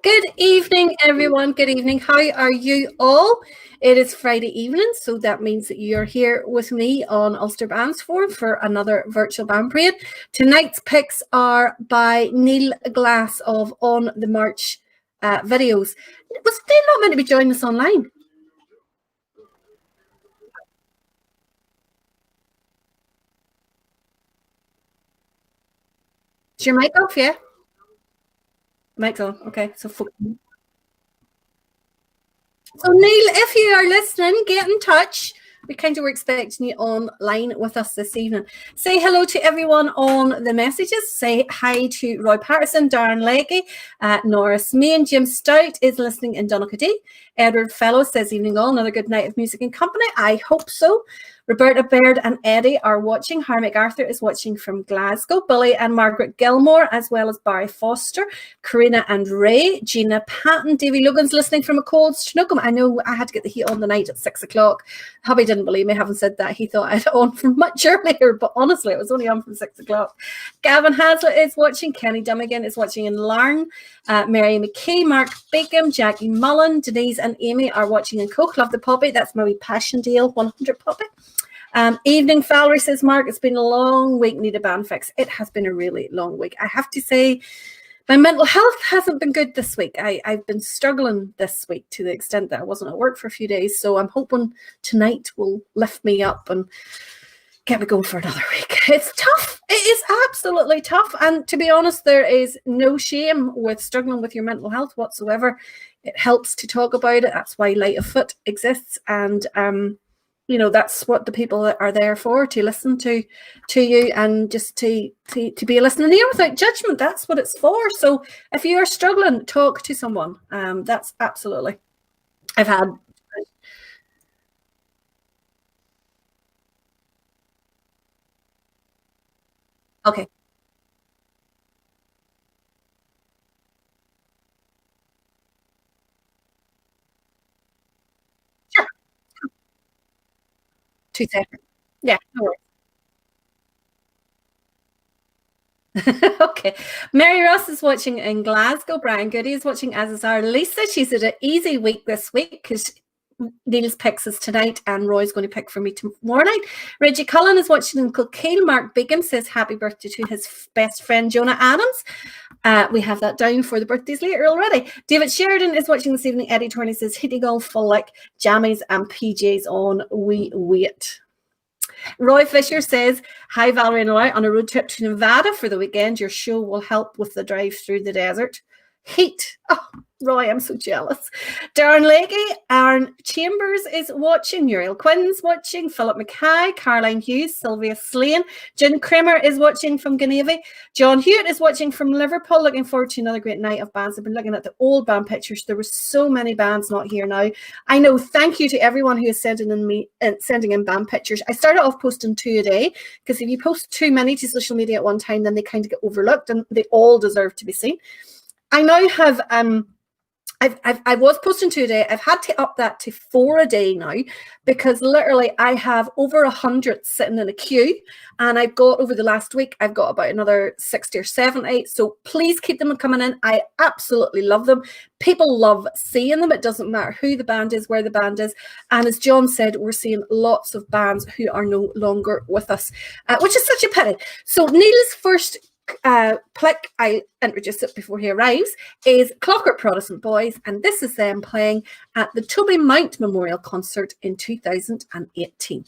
Good evening, everyone. Good evening. How are you all? It is Friday evening, so that means that you're here with me on Ulster Bands Forum for another virtual band parade. Tonight's picks are by Neil Glass of On the March videos. Was they not meant to be joining us online? Is your mic off? Yeah, mic's on. Okay, so Neil, if you are listening, get in touch. We kind of were expecting you online with us this evening. Say hello to everyone on the messages. Say hi to Roy Patterson, Darren Leggy, Norris Main, Jim Stout is listening in Donaghadee. Edward Fellows says evening all, another good night of music and company. I hope so. Roberta Baird and Eddie are watching. Harry MacArthur is watching from Glasgow. Billy and Margaret Gilmore, as well as Barry Foster, Karina and Ray, Gina Patton, Davy Logan's listening from a cold Snookum. I know I had to get the heat on the night at 6 o'clock. Hubby didn't believe me, having said that. He thought I'd on from much earlier, but honestly, it was only on from 6 o'clock. Gavin Hazlitt is watching. Kenny Dummigan is watching in Larne. Mary McKay, Mark Bacon, Jackie Mullen, Denise and Amy are watching in Coke. Love the Poppy. That's my wee Passion Deal 100 Poppy. Evening Valerie says, Mark, it's been a long week, need a band fix. It has been a really long week. I have to say, my mental health hasn't been good this week. I've been struggling this week to the extent that I wasn't at work for a few days. So I'm hoping tonight will lift me up and get me going for another week. It's tough. It is absolutely tough. And to be honest, there is no shame with struggling with your mental health whatsoever. It helps to talk about it. That's why Light of Foot exists. And that's what the people are there for, to listen to you and just to be a listening ear without judgment. That's what it's for. So if you are struggling, talk to someone. That's absolutely. I've had. Okay. Sure. 2 seconds. Yeah, no worries. Okay. Mary Ross is watching in Glasgow. Brian Goody is watching, as is our Lisa. She's had an easy week this week because Neil's picks us tonight and Roy's going to pick for me tomorrow night. Reggie Cullen is watching in Kilkeel. Mark Bigum says happy birthday to his best friend Jonah Adams. We have that down for the birthdays later already. David Sheridan is watching this evening. Eddie Turney says hitting all full like jammies and PJs on. We wait. Roy Fisher says, hi, Valerie and Roy, on a road trip to Nevada for the weekend. Your show will help with the drive through the desert. Heat. Oh, Roy, I'm so jealous. Darren Leggy, Aaron Chambers is watching. Muriel Quinn's watching. Philip Mackay, Caroline Hughes, Sylvia Slane. Jen Kramer is watching from Geneva. John Hewitt is watching from Liverpool. Looking forward to another great night of bands. I've been looking at the old band pictures. There were so many bands not here now. I know. Thank you to everyone who is sending in band pictures. I started off posting 2 a day because if you post too many to social media at one time, then they kind of get overlooked and they all deserve to be seen. I now have I was posting 2 a day. I've had to up that to 4 a day now because literally I have over 100 sitting in a queue, and I've got over the last week I've got about another 60 or 70. So please keep them coming in. I absolutely love them. People love seeing them. It doesn't matter who the band is, where the band is, and as John said, we're seeing lots of bands who are no longer with us, which is such a pity. So Neil's first Plick, I introduced it before he arrives, is Clockwork Protestant Boys, and this is them playing at the Toby Mount Memorial Concert in 2018.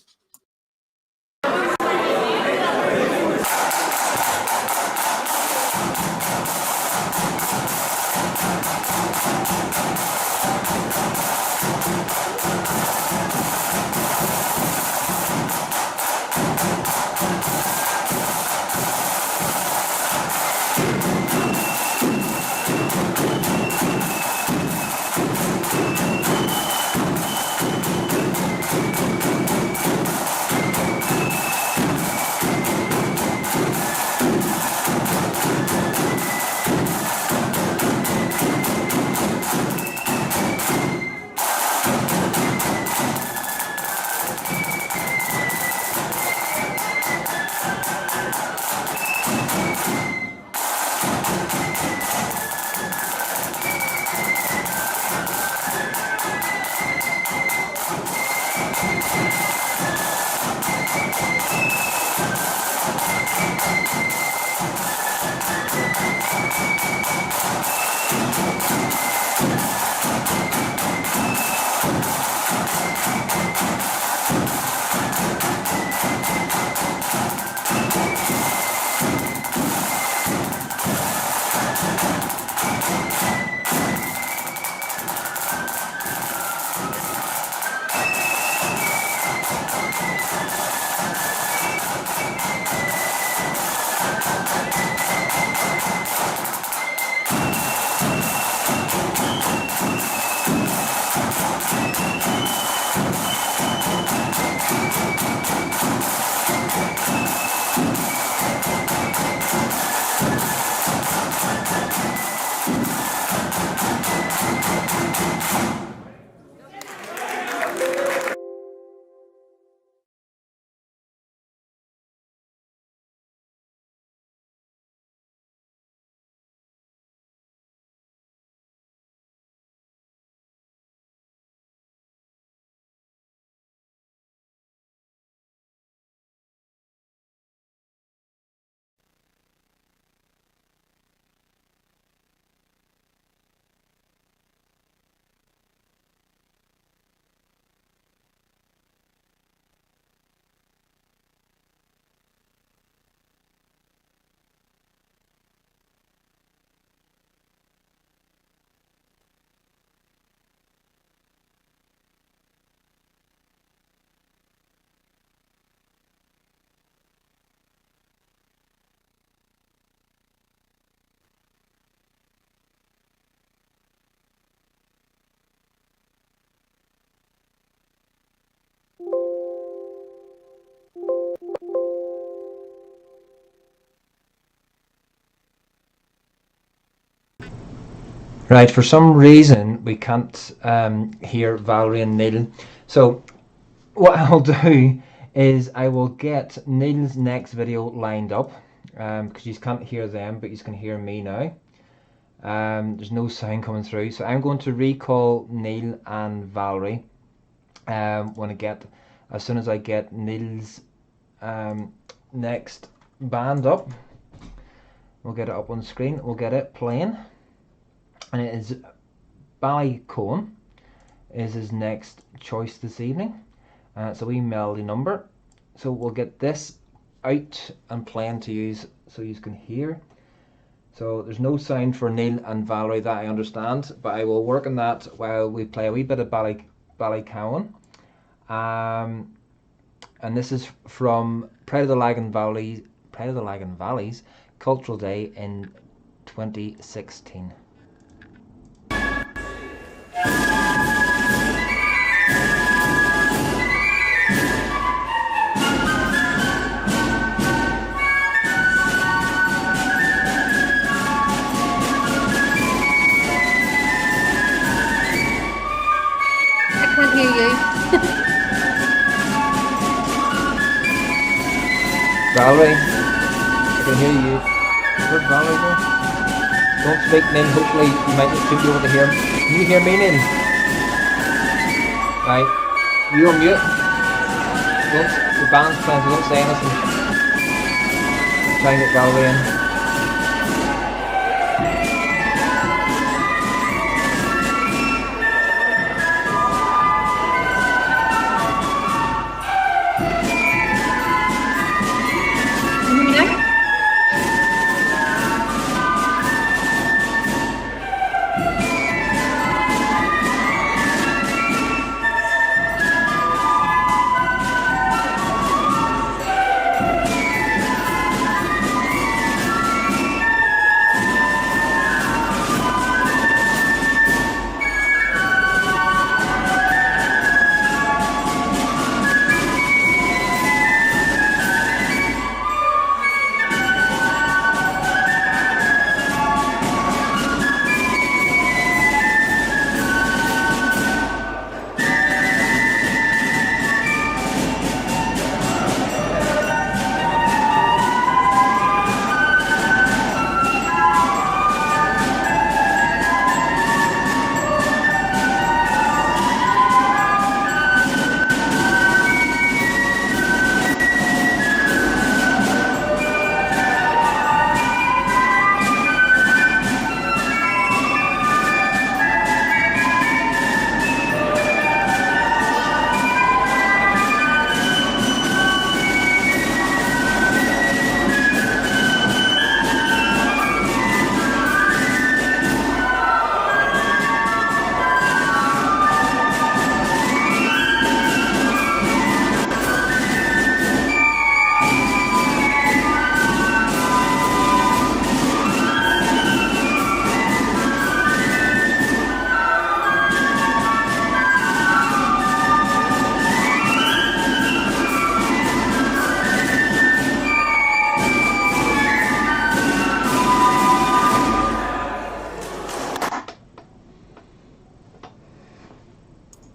Right, for some reason we can't hear Valerie and Neil. So what I'll do is I will get Neil's next video lined up, because you can't hear them, but you can hear me now. There's no sound coming through, so I'm going to recall Neil and Valerie as soon as I get Neil's next band up. We'll get it up on the screen, we'll get it playing, and it is Ballycoan is his next choice this evening. It's a wee melody number, so we'll get this out and playing to use so you can hear. So there's no sound for Neil and Valerie, that I understand, but I will work on that while we play a wee bit of Ballycoan. And this is from Pride of the Lagan Valleys Cultural Day in 2016. Valerie, I can hear you. Where's Valerie go? Don't speak, Neil. Hopefully you might be able to hear him. Can you hear me, Neil? Right. You on mute. The band's playing, so don't say anything. Try and get Valerie in.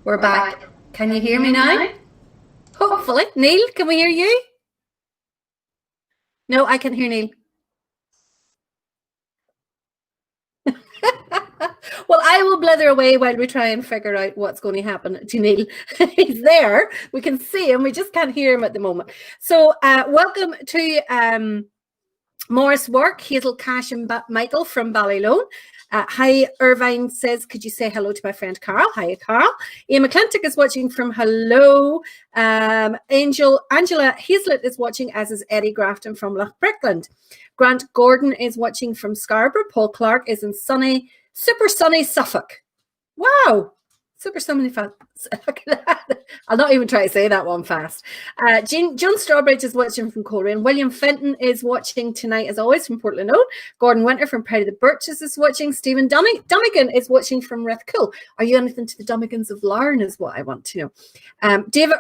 We're back. Can you hear me now? Hopefully. Neil, can we hear you? No, I can hear Neil. Well, I will blither away while we try and figure out what's going to happen to Neil. He's there. We can see him. We just can't hear him at the moment. So welcome to Morris Work, Hazel, Cash and Michael from Ballylone. Hi, Irvine says, could you say hello to my friend Carl? Hi, Carl. Ian McClintock is watching from hello. Angela Hazlett is watching, as is Eddie Grafton from Loughbrickland. Grant Gordon is watching from Scarborough. Paul Clark is in super sunny Suffolk. Wow. Super sunny Suffolk. I'll not even try to say that one fast. John Strawbridge is watching from Coleraine. William Fenton is watching tonight, as always, from Portland Road. Gordon Winter from Pride of the Birches is watching. Stephen Dunnigan is watching from Rathcoole. Are you anything to the Dunnigans of Larne, is what I want to know. David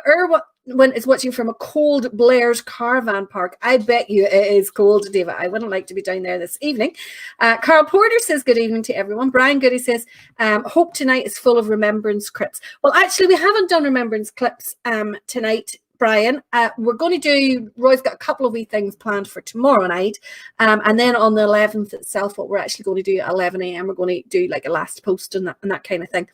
is watching from a cold Blair's Caravan Park. I bet you it is cold, David. I wouldn't like to be down there this evening. Carl Porter says, good evening to everyone. Brian Goody says, hope tonight is full of remembrance clips. Well, actually, we haven't done remembrance clips tonight, Brian. We're going to do, Roy's got a couple of wee things planned for tomorrow night. And then on the 11th itself, what we're actually going to do at 11 a.m., we're going to do like a last post and that kind of thing.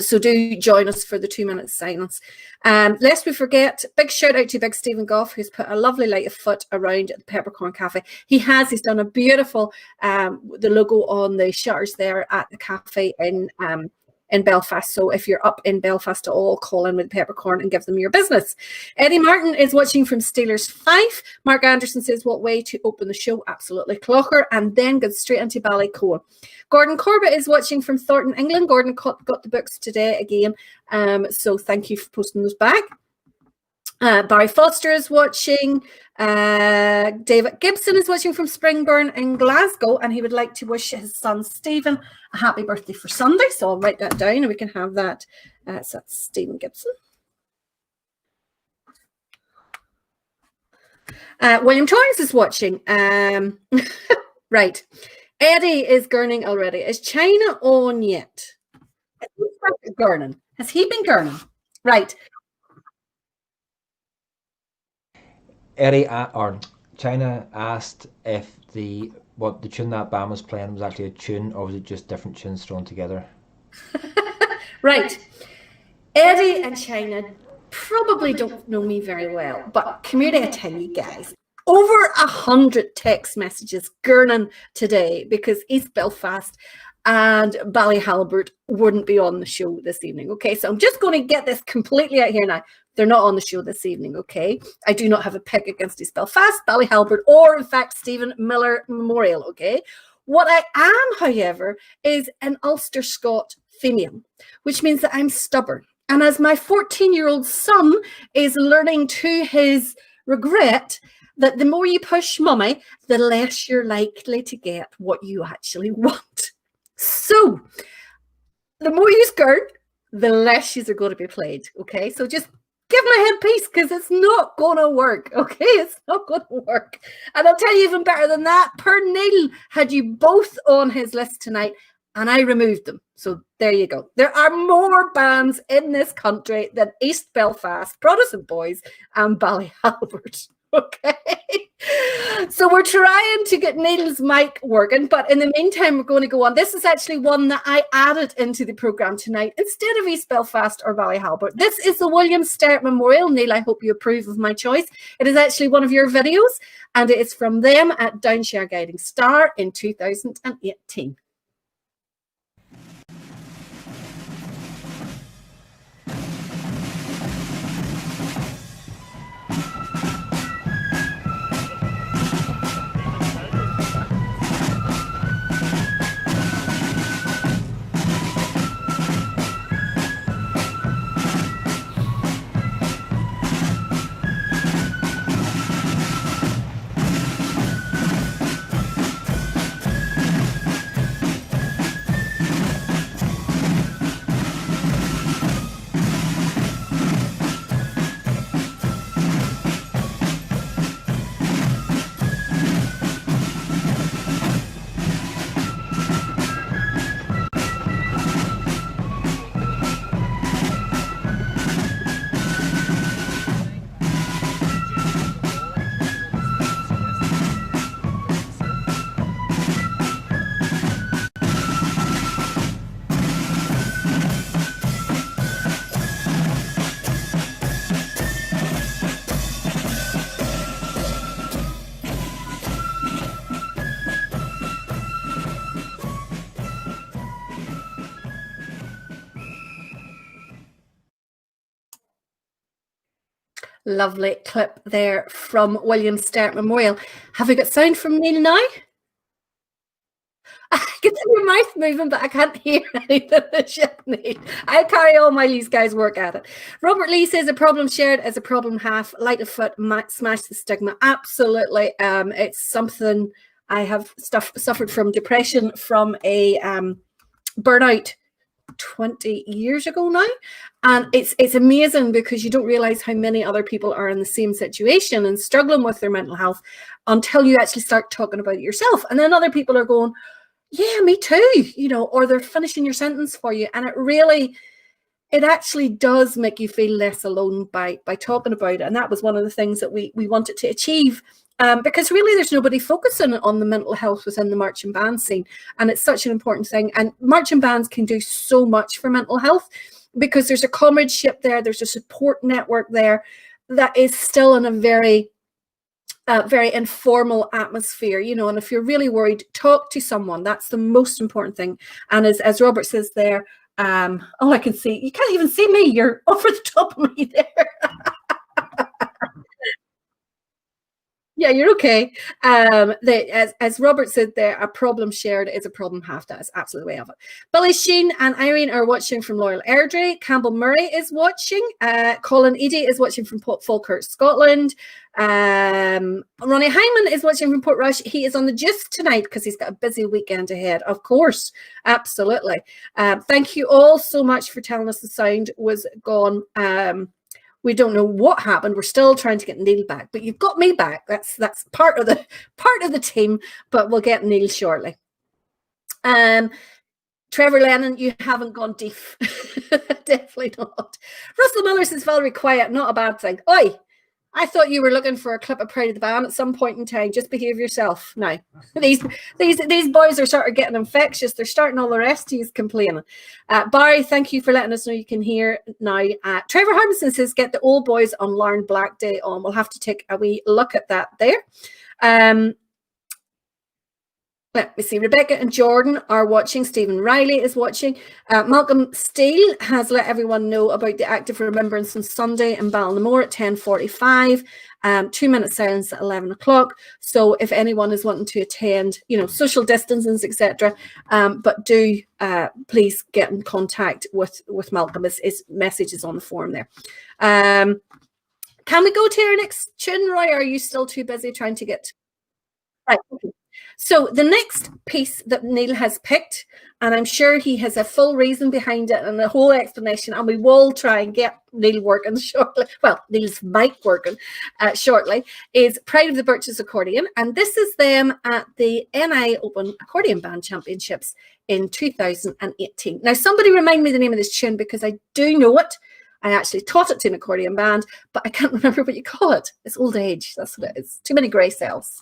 So do join us for the 2 minute silence. Lest we forget, big shout out to Big Stephen Goff, who's put a lovely light of foot around at the Peppercorn Cafe. He's done a beautiful, the logo on the shutters there at the cafe in Belfast. So if you're up in Belfast at all, call in with Peppercorn and give them your business. Eddie Martin is watching from Steelers Fife. Mark Anderson says, what way to open the show? Absolutely clocker. And then goes straight into Ballycoa. Gordon Corbett is watching from Thornton, England. Gordon got the books today again. So thank you for posting those back. Barry Foster is watching. David Gibson is watching from Springburn in Glasgow, and he would like to wish his son Stephen a happy birthday for Sunday. So I'll write that down and we can have that. So that's Stephen Gibson. William Torrance is watching. Right. Eddie is gurning already. Is China on yet? Has he started gurning? Has he been gurning? Right. Eddie or China asked if the tune that band was playing was actually a tune, or was it just different tunes thrown together? Right. Eddie and China probably don't know me very well, but come here to tell you guys. Over 100 text messages gurning today because East Belfast and Ballyhalbert wouldn't be on the show this evening. Okay, so I'm just going to get this completely out here now. They're not on the show this evening, okay? I do not have a pick against East Belfast, Ballyhalbert, or in fact, Stephen Miller Memorial, okay? What I am, however, is an Ulster Scot female, which means that I'm stubborn. And as my 14-year-old son is learning to his regret, that the more you push mummy, the less you're likely to get what you actually want. So, the more you skirt, the less she's are going to be played, okay? So just give my head peace because it's not going to work, okay? It's not going to work. And I'll tell you even better than that, Pernille had you both on his list tonight and I removed them. So there you go. There are more bands in this country than East Belfast, Protestant Boys and Ballyhalbert. Okay, so we're trying to get Neil's mic working, but in the meantime, we're going to go on. This is actually one that I added into the programme tonight instead of East Belfast or Ballyhalbert. This is the William Sturt Memorial. Neil, I hope you approve of my choice. It is actually one of your videos, and it is from them at Downshire Guiding Star in 2018. Lovely clip there from William Sturt Memorial. Have we got sound from Neil now? I can see your mouth moving, but I can't hear anything that you need. I'll carry on while these guys work at it. Robert Lee says a problem shared is a problem half. Light of foot, smash the stigma. Absolutely. It's something I have suffered from depression, from a burnout 20 years ago now. And it's amazing because you don't realize how many other people are in the same situation and struggling with their mental health until you actually start talking about it yourself. And then other people are going, yeah, me too, or they're finishing your sentence for you. And it actually does make you feel less alone by talking about it. And that was one of the things that we wanted to achieve, because really there's nobody focusing on the mental health within the marching band scene. And it's such an important thing. And marching bands can do so much for mental health because there's a comradeship there, there's a support network there that is still in a very informal atmosphere, and if you're really worried, talk to someone. That's the most important thing. And as Robert says there, I can see, you can't even see me, you're over the top of me there. Yeah, you're okay. As Robert said there, a problem shared is a problem half. That is absolutely the way of it. Billy Sheen and Irene are watching from Loyal Airdrie. Campbell Murray is watching. Colin Eady is watching from Falkirk, Scotland. Ronnie Hyman is watching from Portrush. He is on the juice tonight because he's got a busy weekend ahead. Of course, absolutely. Thank you all so much for telling us the sound was gone. We don't know what happened. We're still trying to get Neil back, but you've got me back. That's part of the team, but we'll get Neil shortly. Trevor Lennon, you haven't gone deaf. Definitely not. Russell Miller says, Valerie, quiet, not a bad thing. Oi, I thought you were looking for a clip of Pride of the Band at some point in time. Just behave yourself. Now, these boys are sort of getting infectious. They're starting all the rest of you complaining. Barry, thank you for letting us know you can hear now. Trevor Harmison says, get the old boys on Larn Black Day on. We'll have to take a wee look at that there. Let me see. Rebecca and Jordan are watching. Stephen Riley is watching. Malcolm Steele has let everyone know about the Active Remembrance on Sunday in Ballinamore at 10:45. 2 minute silence at 11 o'clock. So if anyone is wanting to attend, social distancing, etc., but do please get in contact with Malcolm. His message is on the form there. Can we go to our next tune, Roy? Or are you still too busy trying to get? Right. Okay. So the next piece that Neil has picked, and I'm sure he has a full reason behind it and a whole explanation, and we will try and get Neil working shortly. Well, Neil's mic working shortly, is Pride of the Birches Accordion. And this is them at the NI Open Accordion Band Championships in 2018. Now, somebody remind me the name of this tune because I do know it. I actually taught it to an accordion band, but I can't remember what you call it. It's old age. That's what it is. Too many grey cells.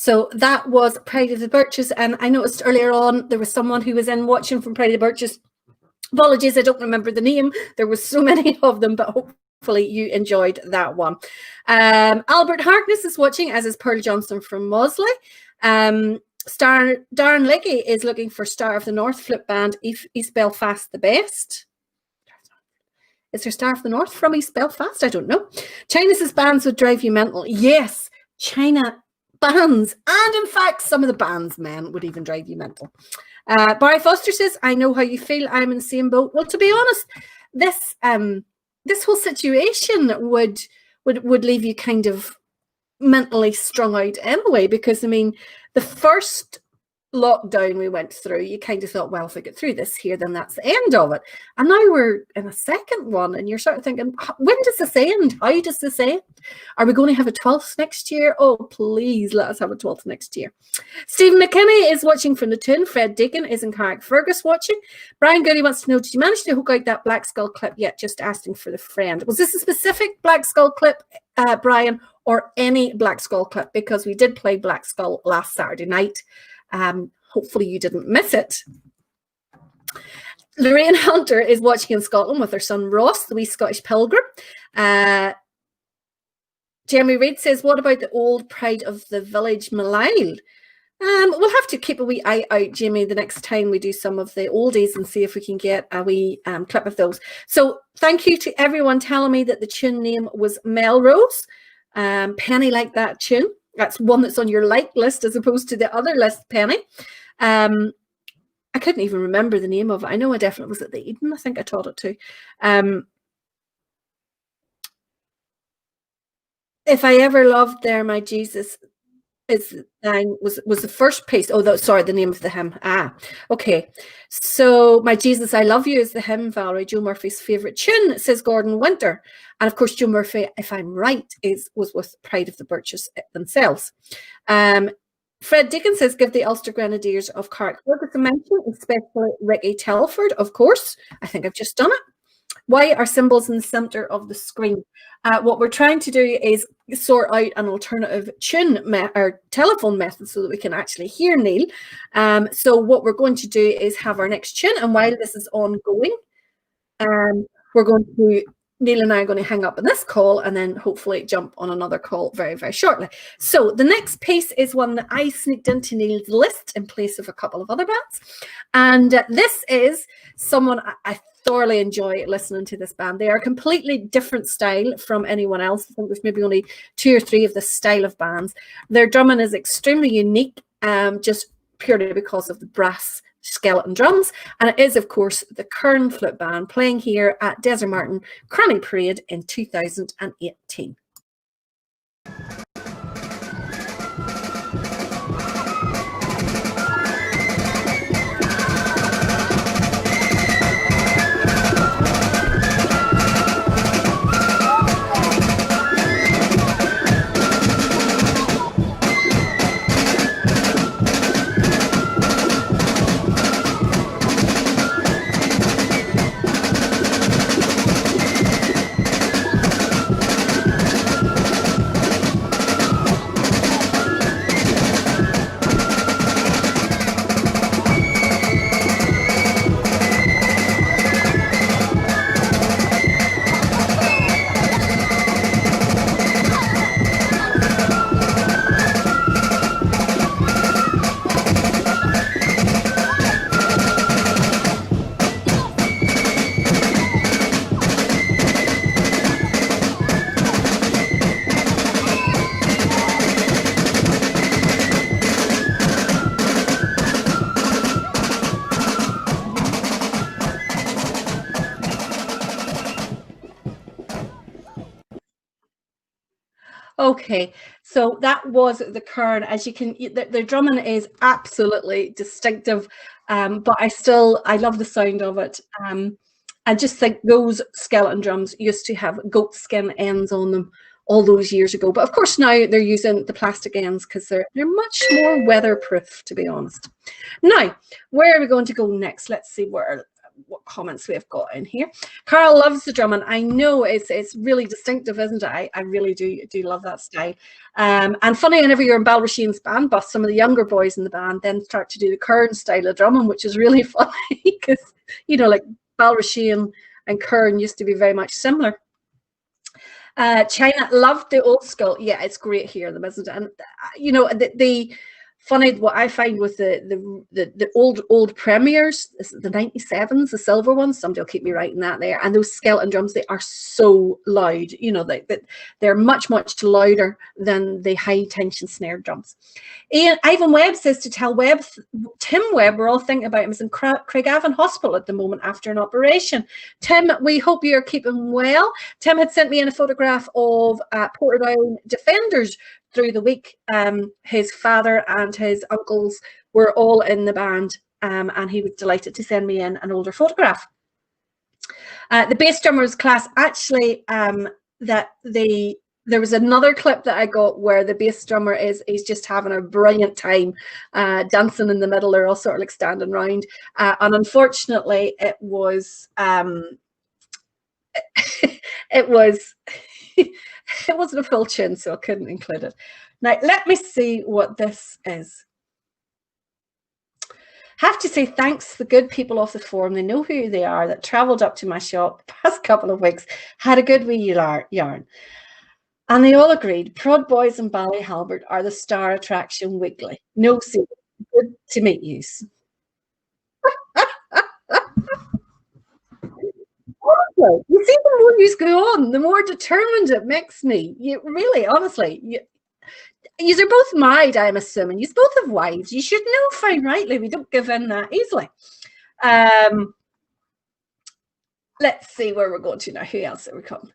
So that was Pride of the Birches. And I noticed earlier on there was someone who was in watching from Pride of the Birches. Apologies, I don't remember the name. There was so many of them, but hopefully you enjoyed that one. Albert Harkness is watching, as is Pearl Johnson from Mosley. Darren Leggy is looking for Star of the North flip band, East Belfast the best. Is there Star of the North from East Belfast? I don't know. China says bands would drive you mental. Yes, China bands. And in fact, some of the bands, men, would even drive you mental. Barry Foster says, I know how you feel. I'm in the same boat. Well, to be honest, this whole situation would leave you kind of mentally strung out anyway, because I mean, the first lockdown we went through, you kind of thought, well, if we get through this here, then that's the end of it. And now we're in a second one, and you're sort of thinking, when does this end? How does this end? Are we going to have a 12th next year? Oh, please let us have a 12th next year. Stephen McKinney is watching from the Toon. Fred Deacon is in Carrickfergus watching. Brian Goody wants to know, did you manage to hook out that Black Skull clip yet? Just asking for the friend. Was this a specific Black Skull clip, Brian, or any Black Skull clip? Because we did play Black Skull last Saturday night. Hopefully you didn't miss it. Lorraine Hunter is watching in Scotland with her son Ross, the wee Scottish pilgrim. Jeremy Reid says, what about the old Pride of the Village Malile? We'll have to keep a wee eye out, Jamie, the next time we do some of the oldies and see if we can get a wee clip of those. So thank you to everyone telling me that the tune name was Melrose. Penny liked that tune. That's one that's on your like list as opposed to the other list, Penny. I couldn't even remember the name of it. I know I definitely was at the Eden. I think I taught it to. If I ever loved there, my Jesus is was the first piece. Oh, sorry, the name of the hymn. Okay. So my Jesus, I love you is the hymn, Valerie. Joe Murphy's favourite tune, says Gordon Winter. And of course, Joe Murphy, if I'm right, was with Pride of the Birches themselves. Fred Dickens says, give the Ulster Grenadiers of Carrickfergus a mention, especially Ricky Telford, of course. I think I've just done it. Why are symbols in the centre of the screen? What we're trying to do is sort out an alternative tune or telephone method so that we can actually hear Neil. So what we're going to do is have our next tune, and while this is ongoing, we're going to, Neil and I are going to hang up on this call and then hopefully jump on another call very, very shortly. So the next piece is one that I sneaked into Neil's list in place of a couple of other bands. And this is someone I thoroughly enjoy listening to this band. They are a completely different style from anyone else. I think there's maybe only 2 or 3 of this style of bands. Their drumming is extremely unique, just purely because of the brass skeleton drums, and it is of course the Kern Flip Band playing here at Desert Martin Cranny Parade in 2018. Okay, so that was the Kern. As you can, the drumming is absolutely distinctive, but I love the sound of it. I just think those skeleton drums used to have goat skin ends on them all those years ago. But of course now they're using the plastic ends because they're much more weatherproof, to be honest. Now, where are we going to go next? Let's see where what comments we've got in here. Carl loves the drum, and I know it's really distinctive, isn't it? I really do love that style. And funny, whenever you're in Balrashean's band bus, some of the younger boys in the band then start to do the Kern style of drumming, which is really funny because, you know, like Balrashean and Kern used to be very much similar. China loved the old school. Yeah, it's great here, isn't it? And you know, the funny, what I find with the old premiers, the 97s, the silver ones, somebody will keep me writing that there, and those skeleton drums, they are so loud, you know, they're much louder than the high tension snare drums. Ivan Webb says to tell Tim Webb, we're all thinking about him, is in Craigavon Hospital at the moment after an operation. Tim, we hope you're keeping well. Tim had sent me in a photograph of Portadown Defenders through the week. His father and his uncles were all in the band, and he was delighted to send me in an older photograph. The bass drummer's class, actually, there was another clip that I got where the bass drummer is just having a brilliant time, dancing in the middle. They're all sort of like standing around, and unfortunately it was it was it wasn't a full tune, so I couldn't include it. Now let me see what this is. Have to say thanks to the good people off the forum. They know who they are, that travelled up to my shop the past couple of weeks, had a good wee yarn. And they all agreed Prod Boys and Ballyhalbert are the star attraction weekly. No secret. Good to meet you. You see, the more you go on, the more determined it makes me. You really, honestly, you're both married, I'm assuming. You both have wives. You should know fine rightly. We don't give in that easily. Let's see where we're going to now. Who else have we come?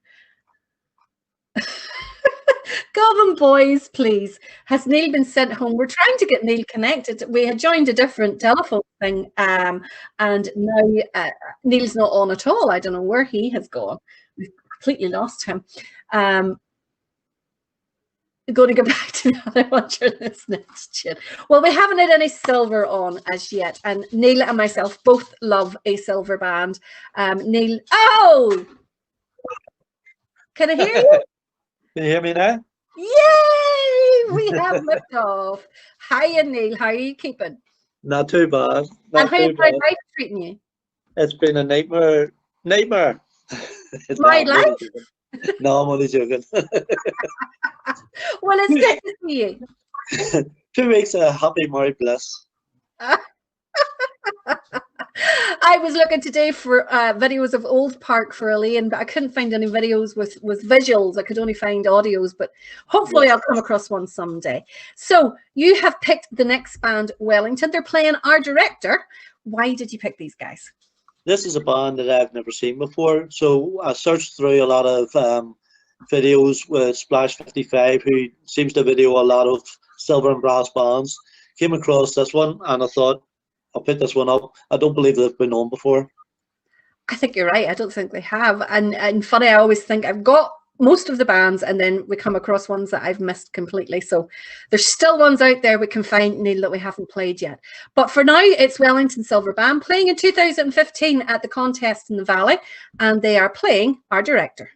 Govan boys, please. Has Neil been sent home? We're trying to get Neil connected. We had joined a different telephone thing, and now Neil's not on at all. I don't know where he has gone. We've completely lost him. Going to go back to the other one during this next chin. Well, we haven't had any silver on as yet, and Neil and myself both love a silver band. Neil, oh, can I hear you? Can you hear me now? Yay! We have lifted off. Hiya, Neil. How are you keeping? Not too bad. And how is my life treating you? It's been a nightmare. Nightmare. My life? No, I'm only joking. Well, it's good to see you. 2 weeks of happy married bliss. I was looking today for videos of Old Park for Elaine, but I couldn't find any videos with visuals. I could only find audios, but hopefully I'll come across one someday. So you have picked the next band, Wellington. They're playing Our Director. Why did you pick these guys? This is a band that I've never seen before. So I searched through a lot of videos with Splash 55, who seems to video a lot of silver and brass bands. Came across this one and I thought, I'll pick this one up. I don't believe they've been on before. I think you're right. I don't think they have. And funny, I always think I've got most of the bands and then we come across ones that I've missed completely. So there's still ones out there we can find, Neil, that we haven't played yet. But for now, it's Wellington Silver Band playing in 2015 at the contest in the Valley, and they are playing Our Director.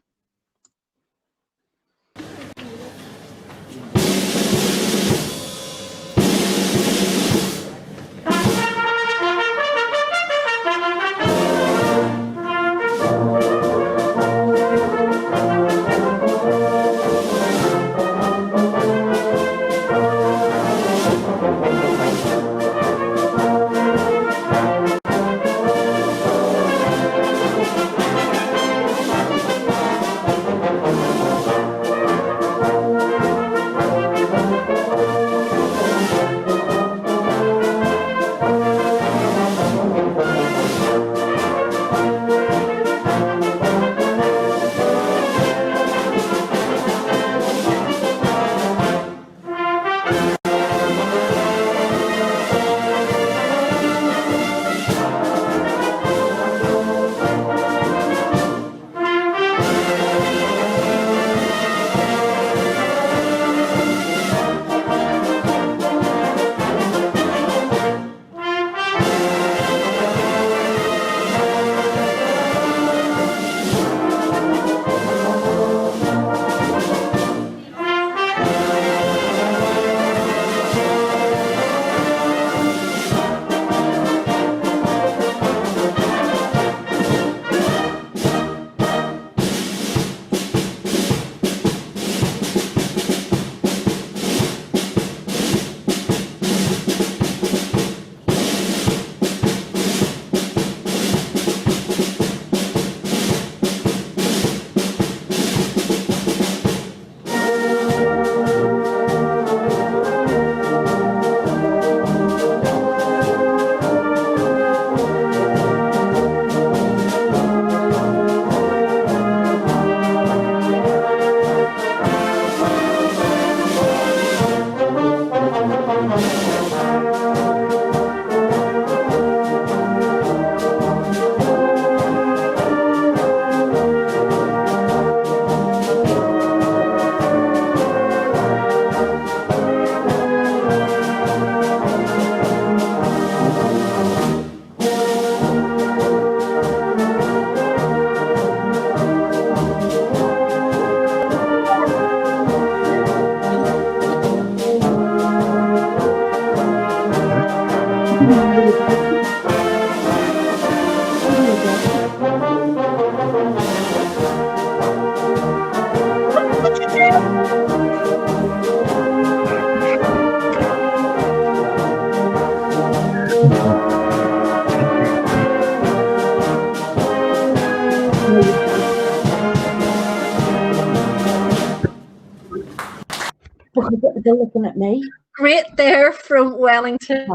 They're looking at me. Great there from Wellington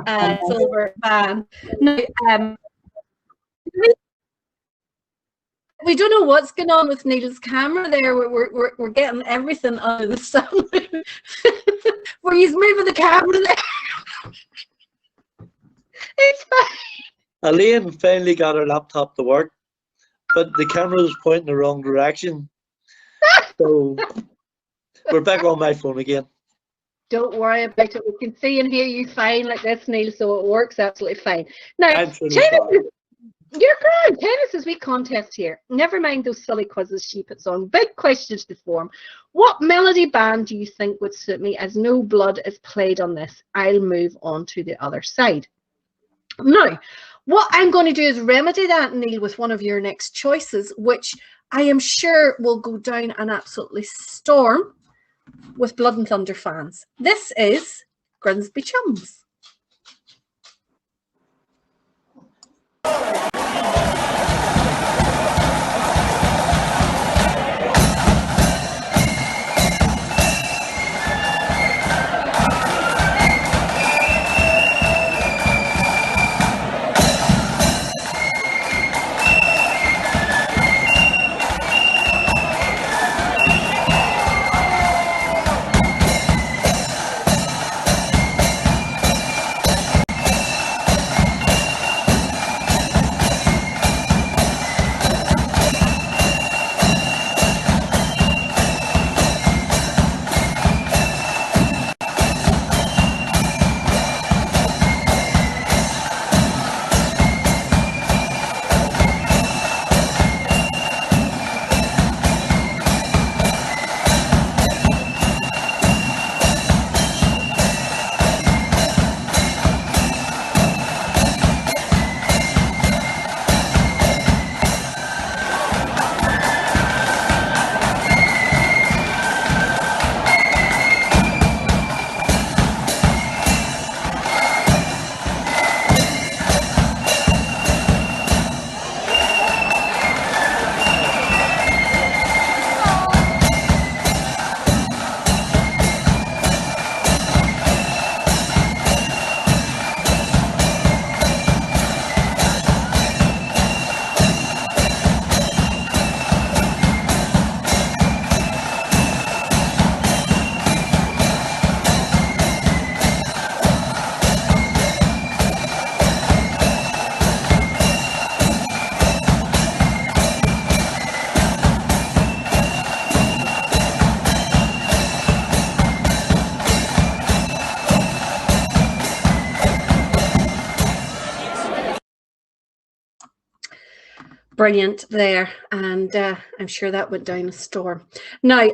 Silver Band. Now, we don't know what's going on with Neil's camera there. We're getting everything under the sun. Where he's moving the camera there. It's fine. Elaine finally got her laptop to work, but the camera was pointing the wrong direction. So we're back on my phone again. Don't worry about it. We can see and hear you fine like this, Neil, so it works absolutely fine. Now, I'm truly sorry. You're grand. Tennis is we contest here. Never mind those silly quizzes she puts on. Big questions to form. What melody band do you think would suit me, as no blood is played on this? I'll move on to the other side. Now, what I'm going to do is remedy that, Neil, with one of your next choices, which I am sure will go down an absolutely storm with Blood and Thunder fans. This is Grimsby Chums. Brilliant there, and I'm sure that went down a storm. Now,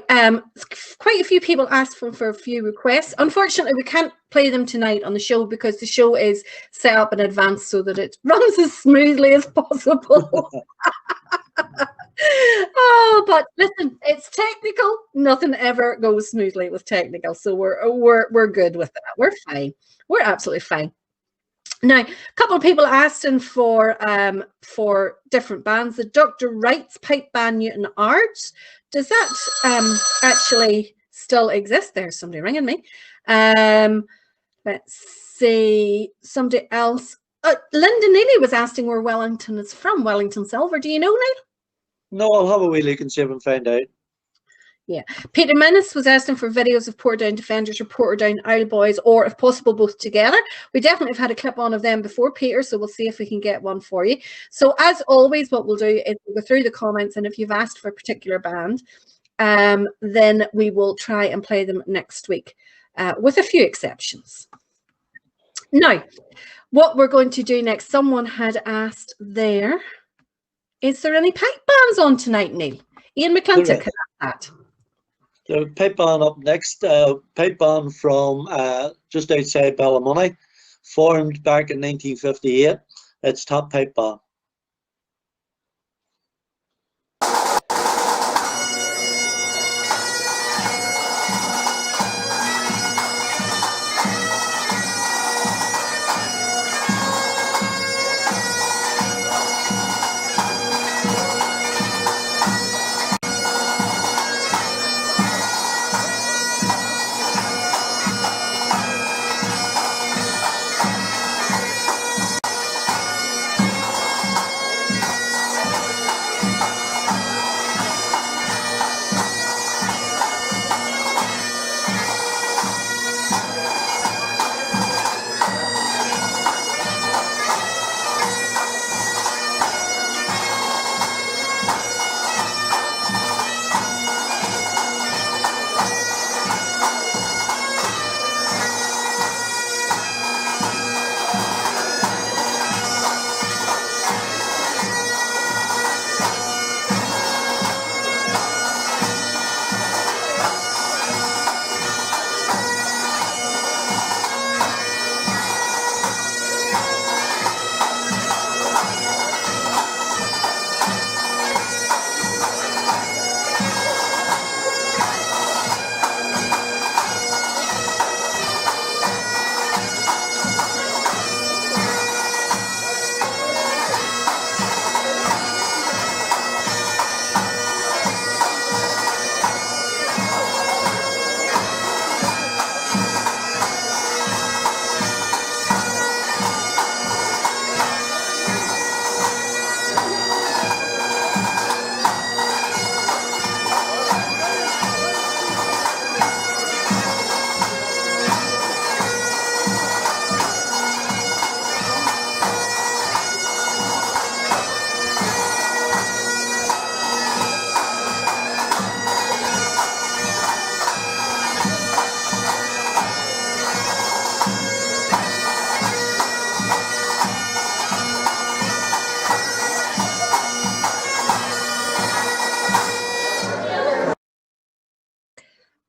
quite a few people asked for a few requests. Unfortunately, we can't play them tonight on the show because the show is set up in advance so that it runs as smoothly as possible. Oh, but listen, it's technical. Nothing ever goes smoothly with technical, so we're good with that. We're fine. We're absolutely fine. Now, a couple of people asking for different bands. The Dr. Wright's pipe band, Newton Arts. Does that actually still exist? There's somebody ringing me. Let's see. Somebody else. Linda Neely was asking where Wellington is from. Wellington Silver. Do you know, Neil? No, I'll have a wee look and see if I can find out. Yeah. Peter Menace was asking for videos of Portadown Defenders or Portadown Isle Boys, or if possible both together. We definitely have had a clip on of them before, Peter, so we'll see if we can get one for you. So as always, what we'll do is we'll go through the comments, and if you've asked for a particular band, then we will try and play them next week, with a few exceptions. Now, what we're going to do next, someone had asked there, is there any pipe bands on tonight, Neil? Ian McClintock had asked that. The pipe band up next, pipe band from just outside Ballymoney, formed back in 1958. It's Top Pipe Band.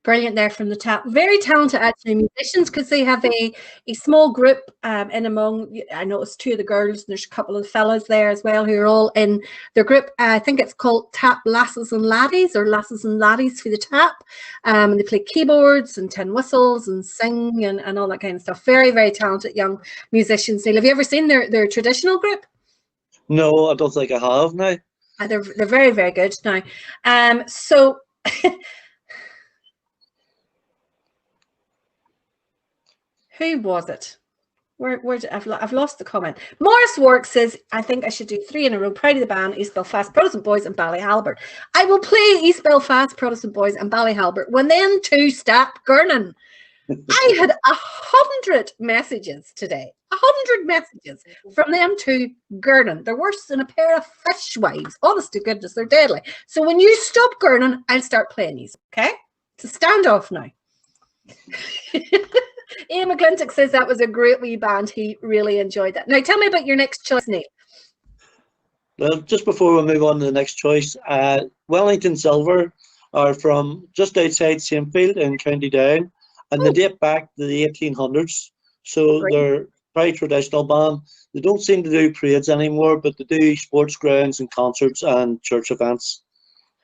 Brilliant there from the tap. Very talented actually musicians, because they have a small group in among, I noticed two of the girls, and there's a couple of fellas there as well who are all in their group. I think it's called Tap Lasses and Laddies, or Lasses and Laddies for the tap. And they play keyboards and tin whistles and sing and all that kind of stuff. Very, very talented young musicians. Neil, have you ever seen their traditional group? No, I don't think I have now. They're very, very good now. So who was it? Where did I've lost the comment. Morris Wark says, I think I should do 3 in a row. Proud of the band, East Belfast Protestant Boys and Ballyhalbert. I will play East Belfast Protestant Boys and Ballyhalbert when them two stop gurning. I had 100 messages today. 100 messages from them two gurning. They're worse than a pair of fishwives. Honest to goodness, they're deadly. So when you stop gurning, I'll start playing these. Okay? So stand off now. Ian McClintock says that was a great wee band. He really enjoyed that. Now, tell me about your next choice, Neil. Well, just before we move on to the next choice, Wellington Silver are from just outside Saintfield in County Down, and they date back to the 1800s. So they're a very traditional band. They don't seem to do parades anymore, but they do sports grounds and concerts and church events.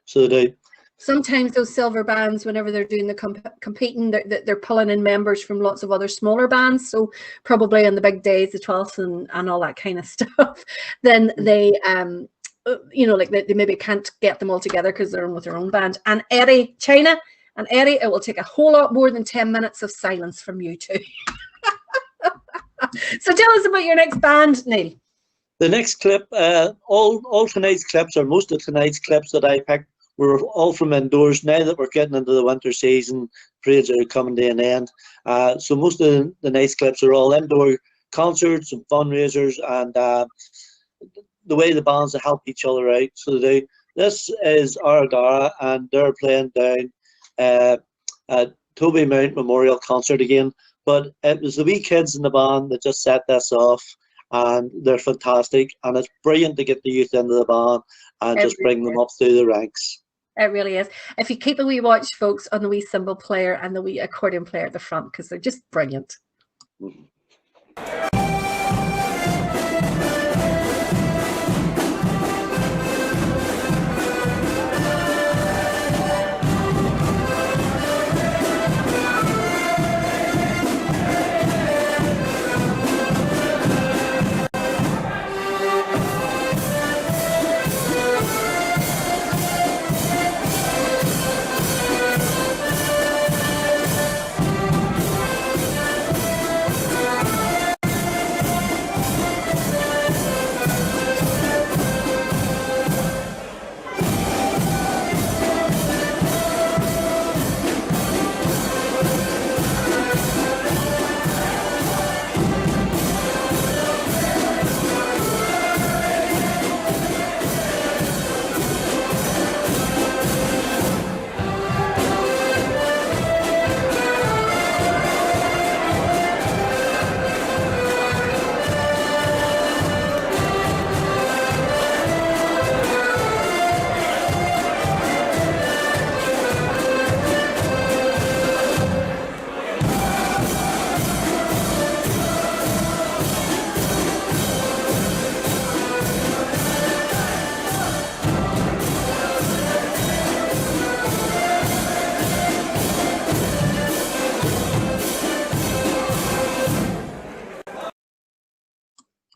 So they do. Sometimes those silver bands, whenever they're doing the competing, they're pulling in members from lots of other smaller bands. So probably on the big days, the 12th and all that kind of stuff, then they, like they maybe can't get them all together because they're in with their own band. And Eddie, China, and Eddie, it will take a whole lot more than 10 minutes of silence from you two. So tell us about your next band, Neil. The next clip, all tonight's clips, or most of tonight's clips that I picked, we're all from indoors. Now that we're getting into the winter season, parades are coming to an end. So most of the night's clips are all indoor concerts and fundraisers, and the way the bands help each other out. So this is Aradara, and they're playing down at Toby Mount Memorial Concert again. But it was the wee kids in the band that just set this off, and they're fantastic. And it's brilliant to get the youth into the band and just bring them up through the ranks. It really is. If you keep a wee watch, folks, on the wee cymbal player and the wee accordion player at the front, because they're just brilliant.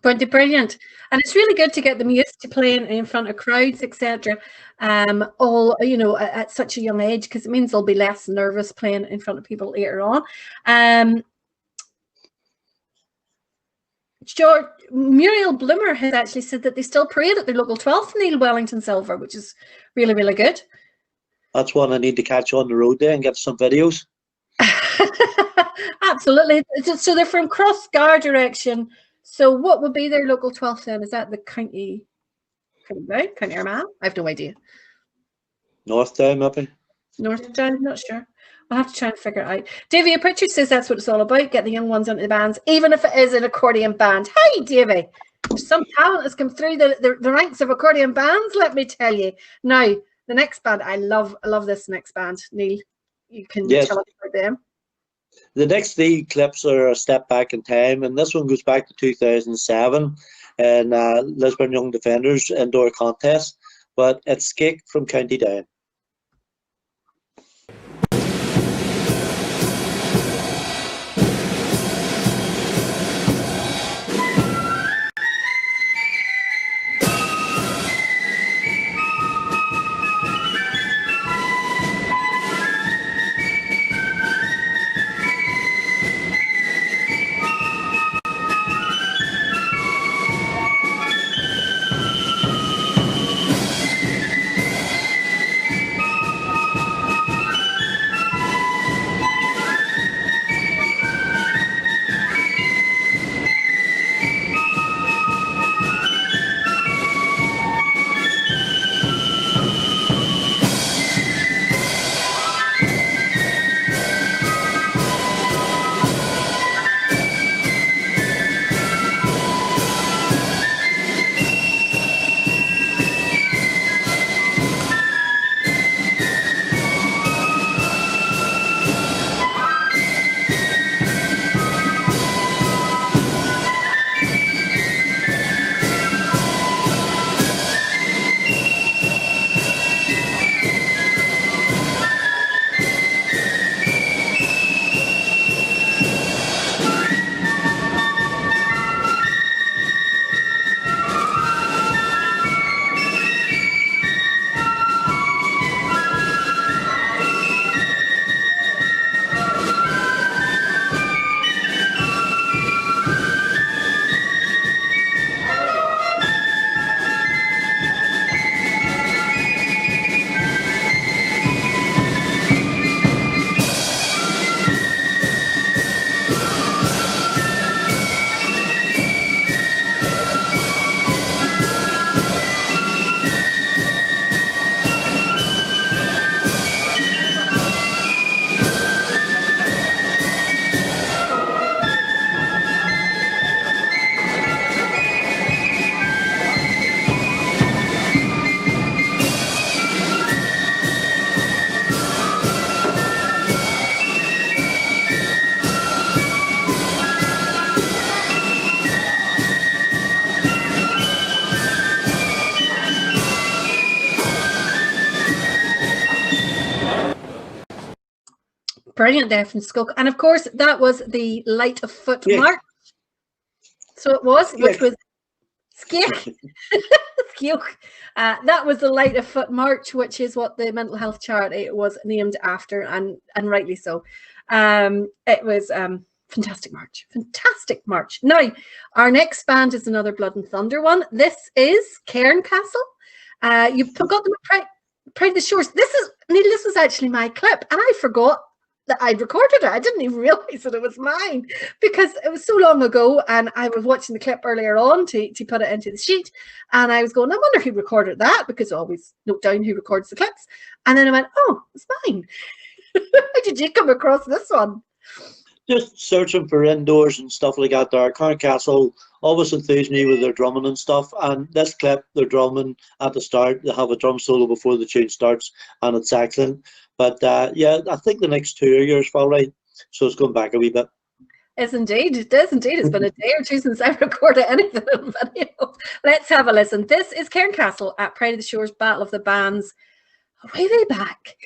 Going to be brilliant, and it's really good to get them used to playing in front of crowds, etc. All at such a young age, because it means they'll be less nervous playing in front of people later on. Muriel Bloomer has actually said that they still parade at their local 12th Neil Wellington Silver, which is really, really good. That's one I need to catch on the road there and get some videos. Absolutely. So they're from Crossgar direction. So what would be their local 12th then? Is that the County Armagh? County Armagh? I have no idea. North Down, maybe. North Down, not sure. I'll have to try and figure it out. Davy Pritchard says that's what it's all about, get the young ones into the bands, even if it is an accordion band. Hey, Davy, there's some talent has come through the ranks of accordion bands, let me tell you. Now, the next band, I love this next band. Neil, you can tell us about them. The next three clips are a step back in time, and this one goes back to 2007 in Lisburn Young Defenders Indoor Contest, but it's Skate from County Down. Brilliant day from school. And of course, that was the Light of Foot Yeah. March. So it was, Yeah. which was Skeek. That was the Light of Foot March, which is what the mental health charity was named after, and rightly so. It was fantastic march. Now, our next band is another Blood and Thunder one. This is Cairn Castle. You got them at Pride of the Shores. Neil, this was actually my clip, and I forgot that I'd recorded it. I didn't even realize that it was mine because it was so long ago, and I was watching the clip earlier on to put it into the sheet, and I was going, I wonder who recorded that, because I always note down who records the clips. And then I went, oh, it's mine. How did you come across this one? Just searching for indoors and stuff like that there. Cairn Castle always enthused me with their drumming and stuff, and this clip, they're drumming at the start. They have a drum solo before the tune starts, and it's excellent. But yeah, I think the next 2 years felt right, so it's going back a wee bit. Yes, indeed. It is indeed. It's been a day or two since I recorded anything on video. Let's have a listen. This is Cairn Castle at Pride of the Shores Battle of the Bands. Way back.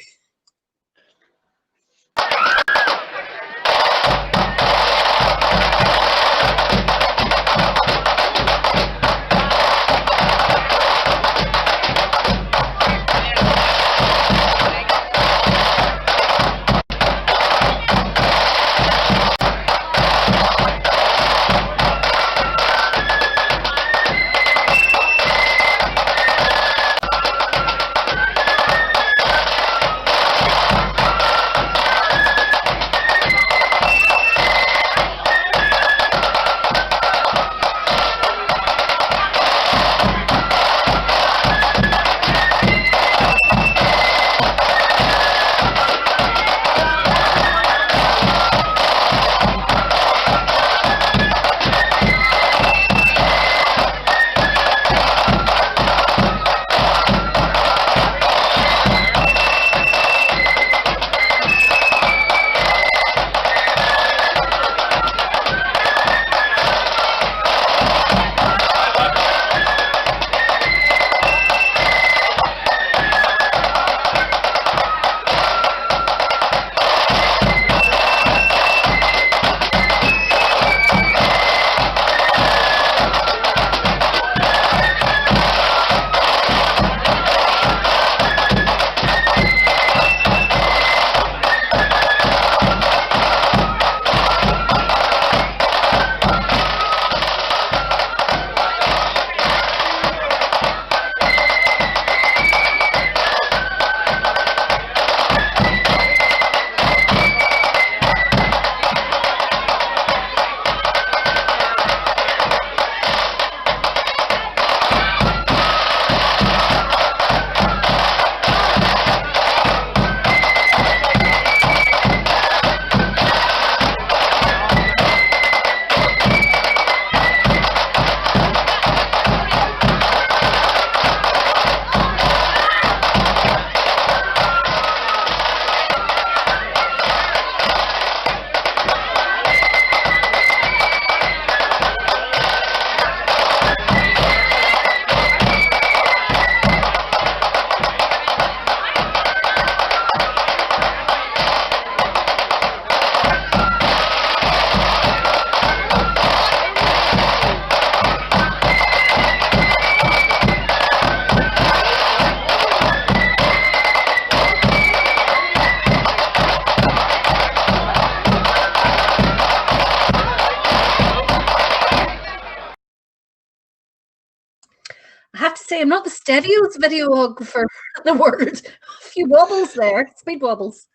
I have to say, I'm not the steadiest videographer in the world. A few wobbles there, speed wobbles.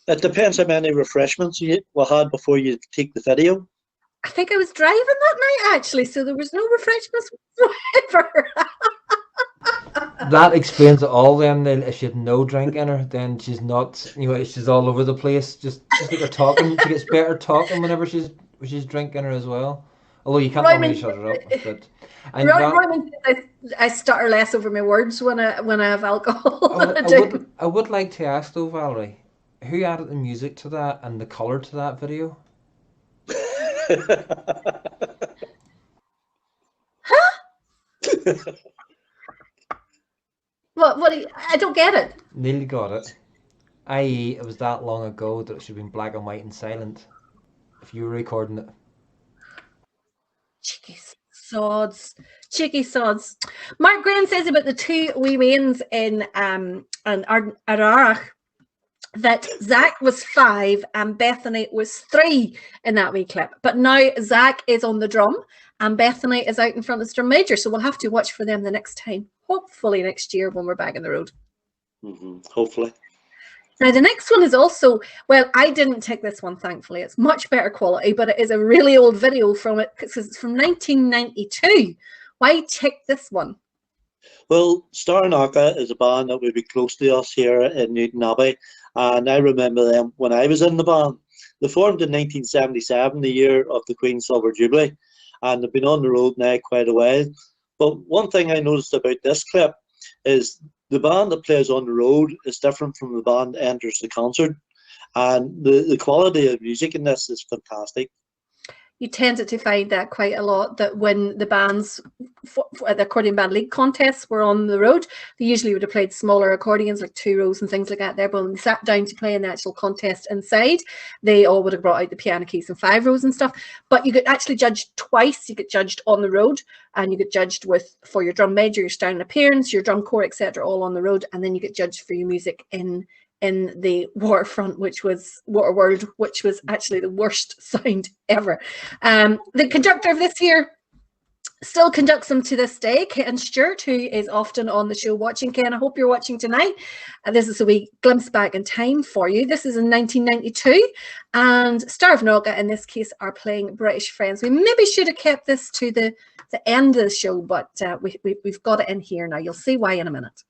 It depends how many refreshments you had before you take the video. I think I was driving that night, actually, so there was no refreshments whatsoever. That explains it all then. If she had no drink in her, then she's not, she's all over the place. Just like her talking, she gets better talking whenever she's drinking her as well. Although you can't normally shut her up. But I stutter less over my words when I have alcohol. I would like to ask though, Valerie, who added the music to that and the color to that video? What? I don't get it. Neil got it. i.e., it was that long ago that it should have been black and white and silent if you were recording it. Cheeky sods. Cheeky sods. Mark Graham says about the two wee wains in Ararach that Zach was 5 and Bethany was 3 in that wee clip. But now Zach is on the drum and Bethany is out in front of the drum major. So we'll have to watch for them the next time. Hopefully next year when we're back on the road. Hopefully. Now, the next one is also, well, I didn't take this one, thankfully. It's much better quality, but it is a really old video from it because it's from 1992. Why take this one? Well, Starnaka is a band that would be close to us here in Newton Abbey, and I remember them when I was in the band. They formed in 1977, the year of the Queen's Silver Jubilee, and they've been on the road now quite a while. But one thing I noticed about this clip is the band that plays on the road is different from the band that enters the concert, and the quality of music in this is fantastic. You tended to find that quite a lot, that when the bands at the accordion band league contests were on the road, they usually would have played smaller accordions like 2 rows and things like that there, but when they sat down to play in the actual contest inside, they all would have brought out the piano keys and 5 rows and stuff. But you could actually judge twice. You get judged on the road, and you get judged for your drum major, your style and appearance, your drum corps, etc., all on the road, and then you get judged for your music in the Waterfront, which was Waterworld, which was actually the worst sound ever. The conductor of this year still conducts them to this day, Ken Stewart, who is often on the show watching. Ken, I hope you're watching tonight. This is a wee glimpse back in time for you. This is in 1992, and Star of Naga in this case are playing British Friends. We maybe should have kept this to the end of the show, but we've got it in here now. You'll see why in a minute.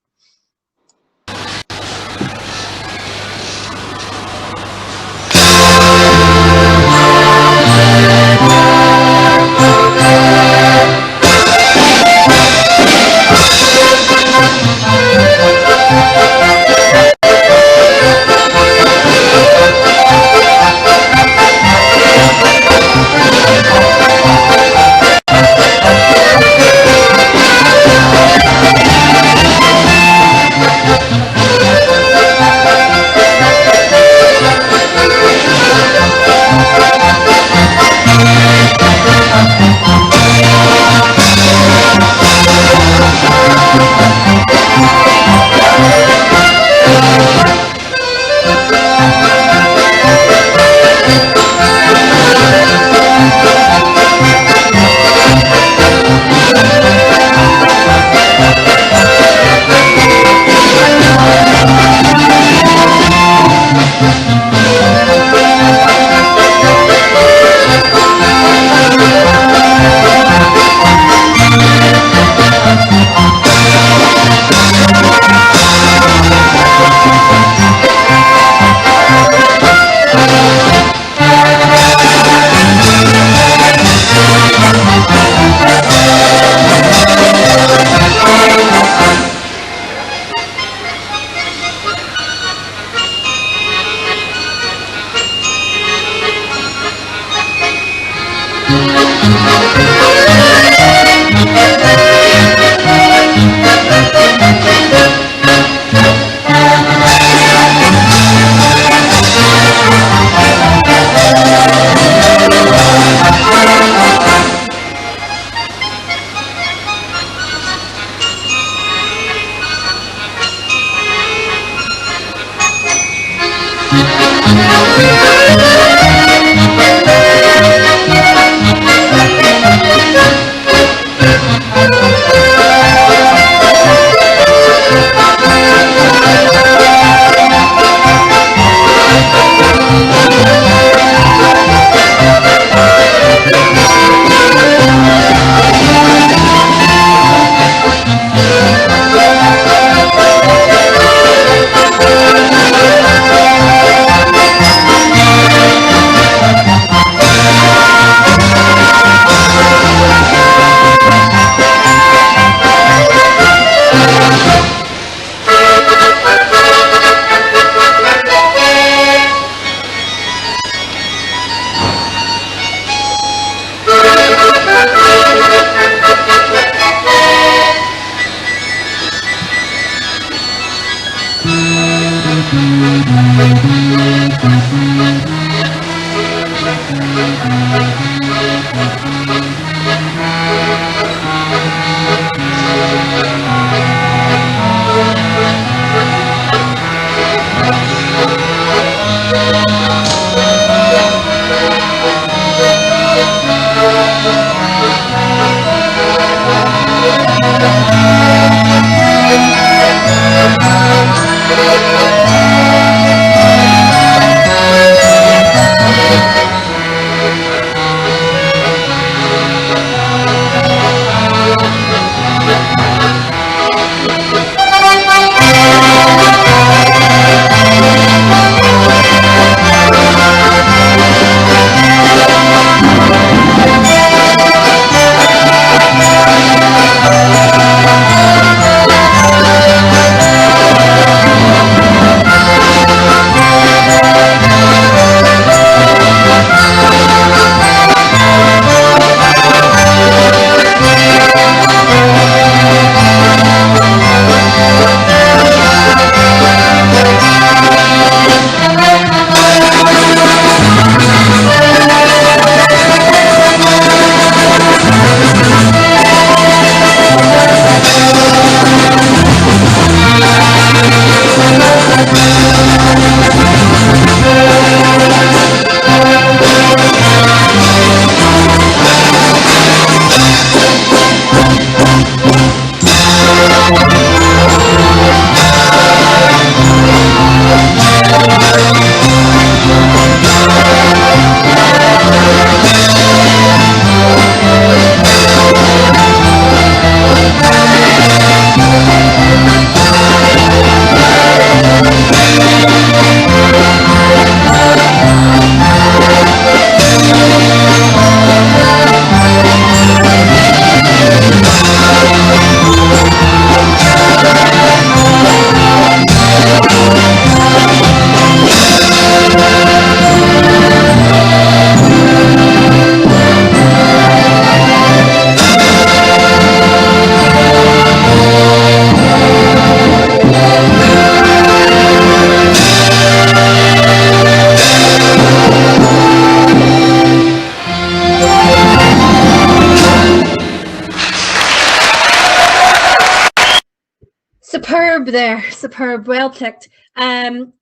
Superb there, superb, well picked. Ken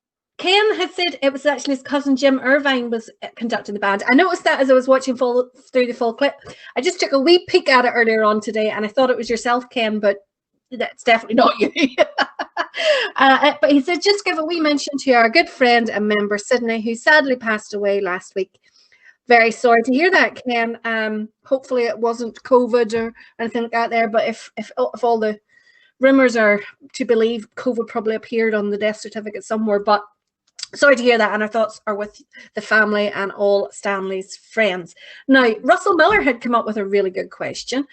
had said it was actually his cousin Jim Irvine was conducting the band. I noticed that as I was watching through the full clip. I just took a wee peek at it earlier on today, and I thought it was yourself, Ken, but that's definitely not you. But he said, just give a wee mention to our good friend and member, Sydney, who sadly passed away last week. Very sorry to hear that, Ken. Hopefully it wasn't COVID or anything like that there, but if all the rumours are to believe, COVID probably appeared on the death certificate somewhere, but sorry to hear that, and our thoughts are with the family and all Stanley's friends. Now, Russell Miller had come up with a really good question.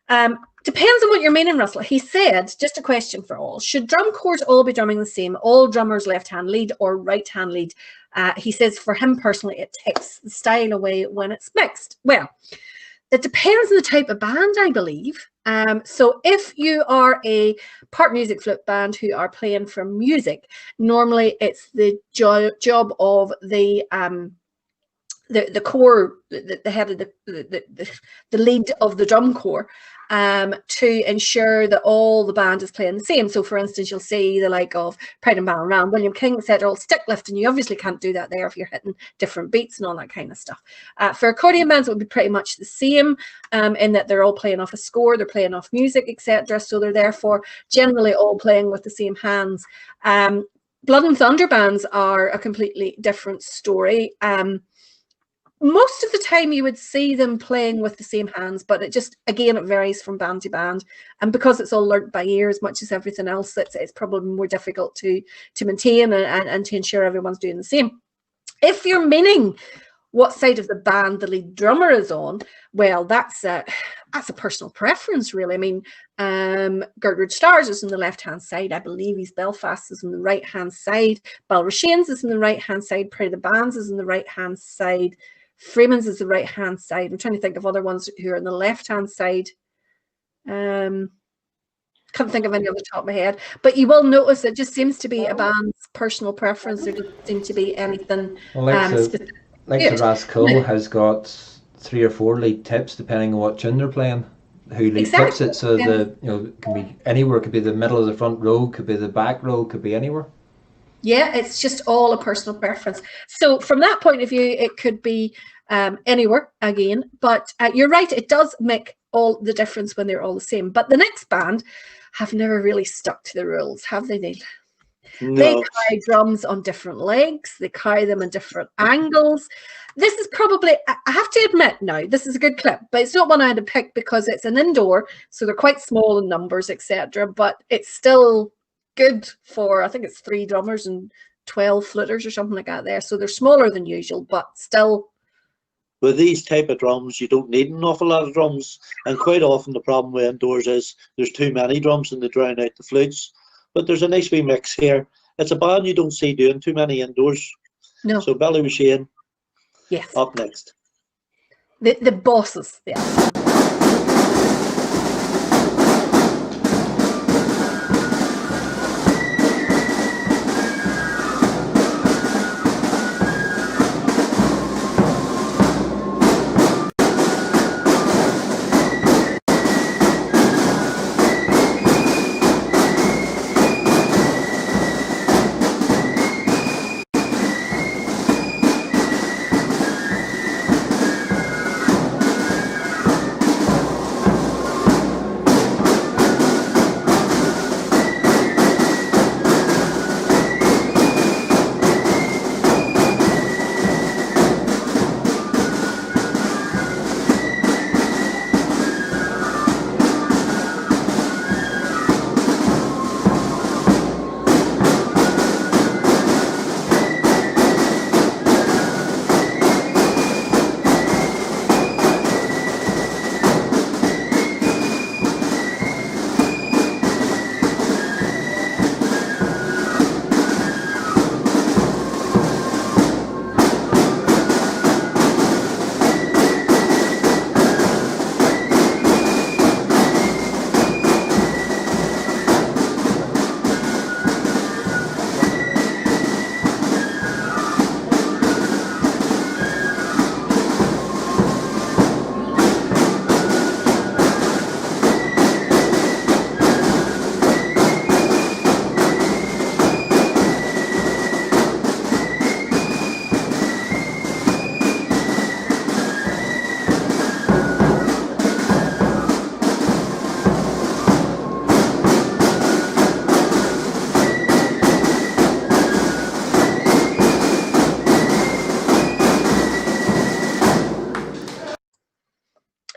Depends on what you're meaning, Russell. He said, just a question for all, should drum corps all be drumming the same? All drummers left-hand lead or right-hand lead? He says for him personally, it takes the style away when it's mixed. Well, it depends on the type of band, I believe. So if you are a part music flute band who are playing for music, normally it's the job of the corps, the head of the lead of the drum corps, to ensure that all the band is playing the same. So for instance, you'll see the like of Pride and Ballinround, William King, etc., all stick lifting. You obviously can't do that there if you're hitting different beats and all that kind of stuff. For accordion bands, it would be pretty much the same, in that they're all playing off a score, they're playing off music, etc. So they're therefore generally all playing with the same hands. Blood and Thunder bands are a completely different story. Most of the time you would see them playing with the same hands, but it just, again, it varies from band to band. And because it's all learnt by ear as much as everything else, it's probably more difficult to maintain and to ensure everyone's doing the same. If you're meaning what side of the band the lead drummer is on, well, that's a personal preference, really. I mean, Gertrude Stars is on the left-hand side. I believe East Belfast is on the right-hand side. Balrashane's is on the right-hand side. Pride of the Bands is on the right-hand side. Freeman's is the right-hand side. I'm trying to think of other ones who are on the left-hand side. Can't think of any off the top of my head. But you will notice it just seems to be a band's personal preference. There doesn't seem to be anything specific. Like the Rascal has got 3 or 4 lead tips depending on what tune they're playing. Who lead tips it, so it can be anywhere. It could be the middle of the front row, could be the back row, could be anywhere. Yeah, it's just all a personal preference. So from that point of view, it could be anywhere again. But you're right, it does make all the difference when they're all the same. But the next band have never really stuck to the rules, have they, Neil? They No. carry drums on different legs. They carry them in different angles. This is probably, I have to admit now, this is a good clip, but it's not one I had to pick because it's an indoor, so they're quite small in numbers, etc. But it's still good for, I think it's 3 drummers and 12 fluters or something like that there. So they're smaller than usual, but still. With these type of drums, you don't need an awful lot of drums. And quite often the problem with indoors is there's too many drums and they drown out the flutes. But there's a nice wee mix here. It's a band you don't see doing too many indoors. No. So Ballywashane, Yes. up next. The bosses, yeah.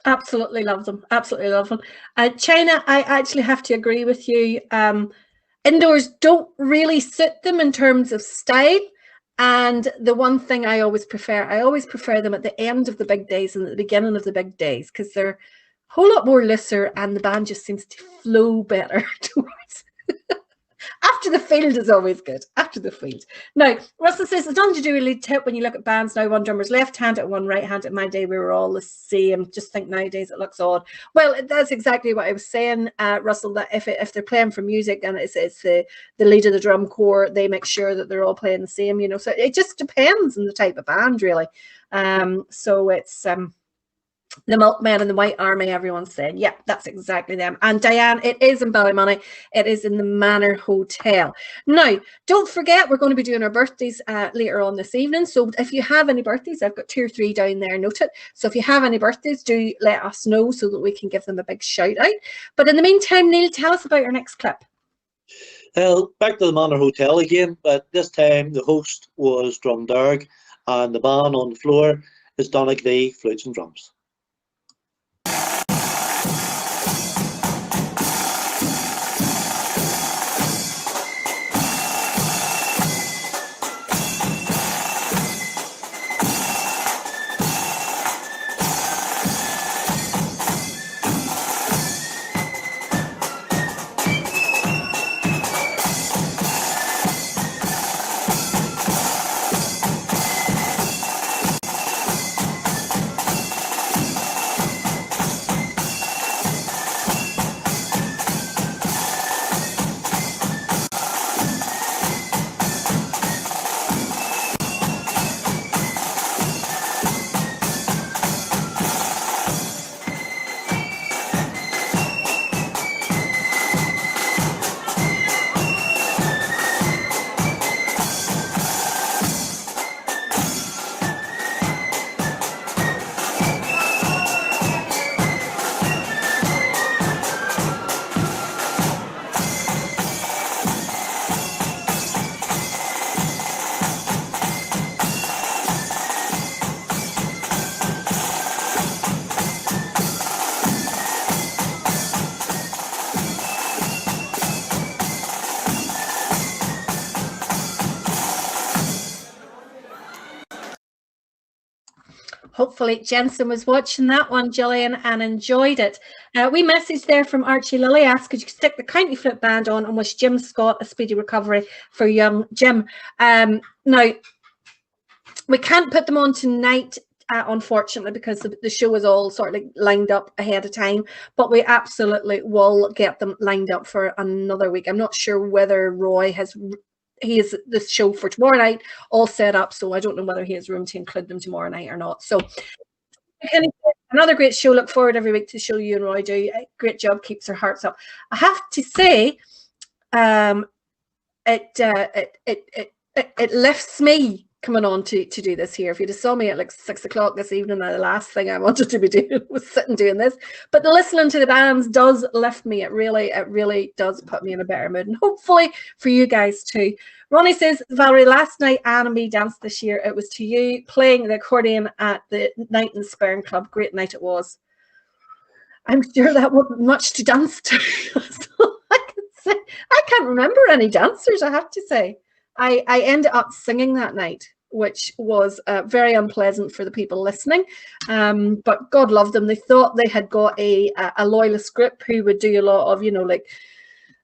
Absolutely love them. Absolutely love them. China, I actually have to agree with you. Indoors don't really suit them in terms of style. And the one thing I always prefer them at the end of the big days and at the beginning of the big days, because they're a whole lot more looser and the band just seems to flow better towards. After the field is always good. After the field. Now, Russell says, it's nothing to do with lead tip when you look at bands now, one drummer's left-handed, one right-handed. In my day, we were all the same. Just think nowadays it looks odd. Well, that's exactly what I was saying, Russell, that if they're playing for music and it's the lead of the drum corps, they make sure that they're all playing the same, you know. So it just depends on the type of band, really. So it's... the Milkmen and the White Army, everyone's saying, yeah, that's exactly them. And Diane, it is in Ballymoney. It is in the Manor Hotel. Now, don't forget, we're going to be doing our birthdays later on this evening. So if you have any birthdays, I've got 2 or 3 down there noted. So if you have any birthdays, do let us know so that we can give them a big shout out. But in the meantime, Neil, tell us about your next clip. Well, back to the Manor Hotel again, but this time the host was Drumdarg and the band on the floor is Donegal flutes and drums. Hopefully Jensen was watching that one, Gillian, and enjoyed it. We message there from Archie Lilly asked, could you stick the County Flip Band on and wish Jim Scott a speedy recovery for young Jim? Now, we can't put them on tonight, unfortunately, because the show is all sort of like lined up ahead of time, but we absolutely will get them lined up for another week. I'm not sure whether Roy has this show for tomorrow night all set up, so I don't know whether he has room to include them tomorrow night or not. So another great show. Look forward every week to the show you and Roy do. Great job, keeps our hearts up. I have to say, it lifts me coming on to do this here. If you'd have saw me at like 6 o'clock this evening, the last thing I wanted to be doing was sitting doing this. But listening to the bands does lift me. It really does put me in a better mood, and hopefully for you guys too. Ronnie says, Valerie, last night Anne and me danced this year. It was to you playing the accordion at the Night in Spurn Club. Great night it was. I'm sure that wasn't much to dance to. So I can say I can't remember any dancers, I have to say. I ended up singing that night, which was very unpleasant for the people listening. But God love them. They thought they had got a loyalist group who would do a lot of, like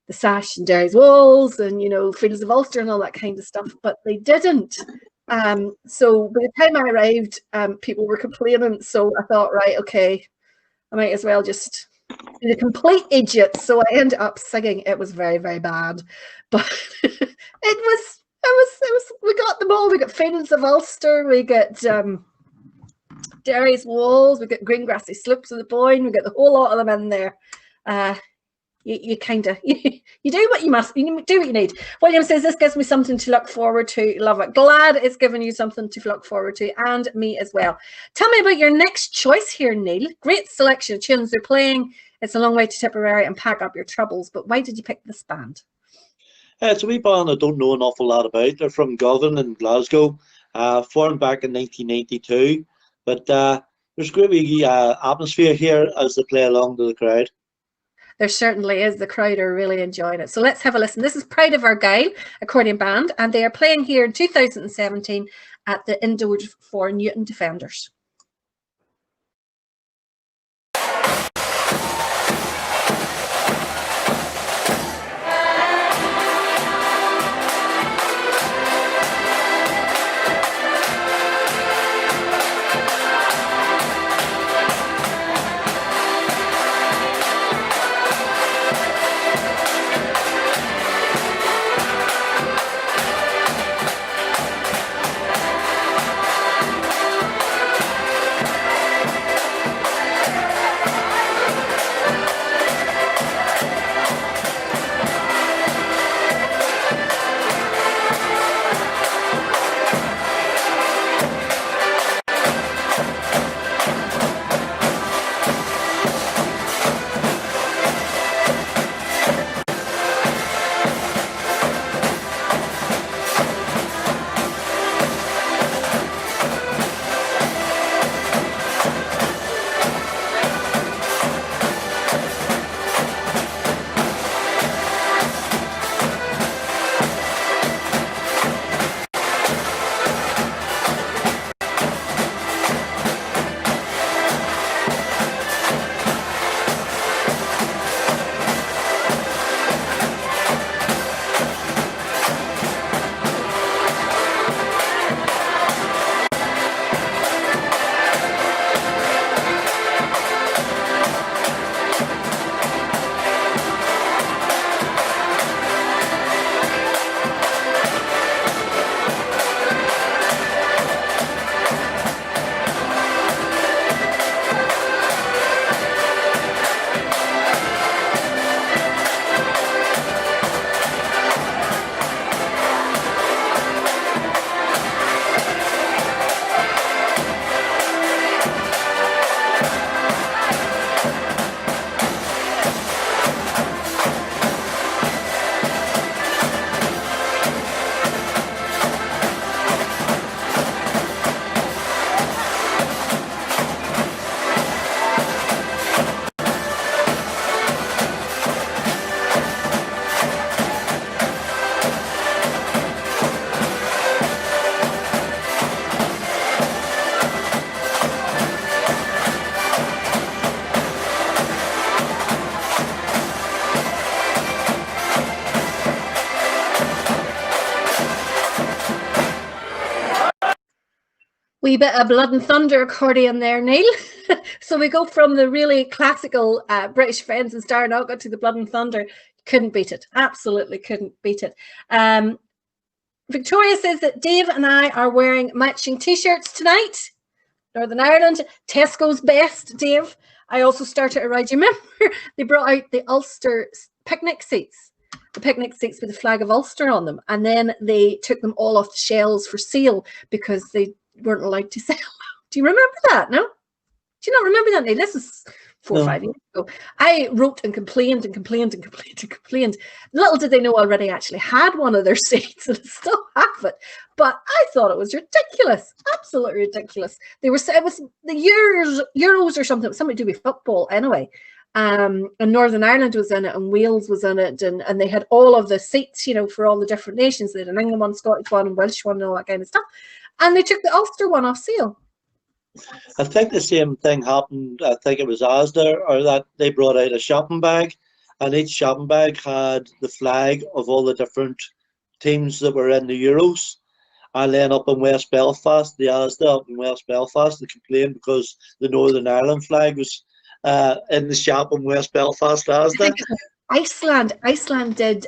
the Sash and Derry's Walls and, Fields of Ulster and all that kind of stuff, but they didn't. So by the time I arrived, people were complaining. So I thought, right, okay, I might as well just be a complete idiot. So I ended up singing. It was very, very bad, but it was, we got them all. We got Fields of Ulster, we got Derry's Walls, we got Green Grassy Slopes of the Boyne, we got the whole lot of them in there. You kind of you do what you must, you do what you need. William says, this gives me something to look forward to. Love it. Glad it's given you something to look forward to, and me as well. Tell me about your next choice here, Neil. Great selection of tunes they're playing. It's a long way to Tipperary and pack up your troubles, but why did you pick this band? It's a wee band I don't know an awful lot about. They're from Govan in Glasgow, formed back in 1992. But there's a great wee atmosphere here as they play along to the crowd. There certainly is. The crowd are really enjoying it. So let's have a listen. This is Pride of Argyll accordion band, and they are playing here in 2017 at the Indoor for Newton Defenders. Wee bit of Blood and Thunder accordion there, Neil. So we go from the really classical British Friends and Star Nugget to the Blood and Thunder. Couldn't beat it. Absolutely couldn't beat it. Victoria says that Dave and I are wearing matching T-shirts tonight. Northern Ireland, Tesco's best, Dave. I also started a ride. You remember they brought out the Ulster picnic seats, the picnic seats with the flag of Ulster on them, and then they took them all off the shelves for sale because they weren't allowed to sell. Do you remember that? No? Do you not remember that, Neil? This is 4 or 5 years ago. I wrote and complained and complained and complained and complained. Little did they know I already actually had one of their seats and I still have it. But I thought it was ridiculous. Absolutely ridiculous. It was the Euros or something. It was something to do with football anyway. And Northern Ireland was in it and Wales was in it. And they had all of the seats, for all the different nations. They had an England one, Scottish one, and Welsh one and all that kind of stuff. And they took the Ulster one off sale. I think the same thing happened. I think it was Asda, or that they brought out a shopping bag, and each shopping bag had the flag of all the different teams that were in the Euros. And then up in West Belfast, the Asda up in West Belfast, they complained because the Northern Ireland flag was in the shop in West Belfast Asda. Iceland did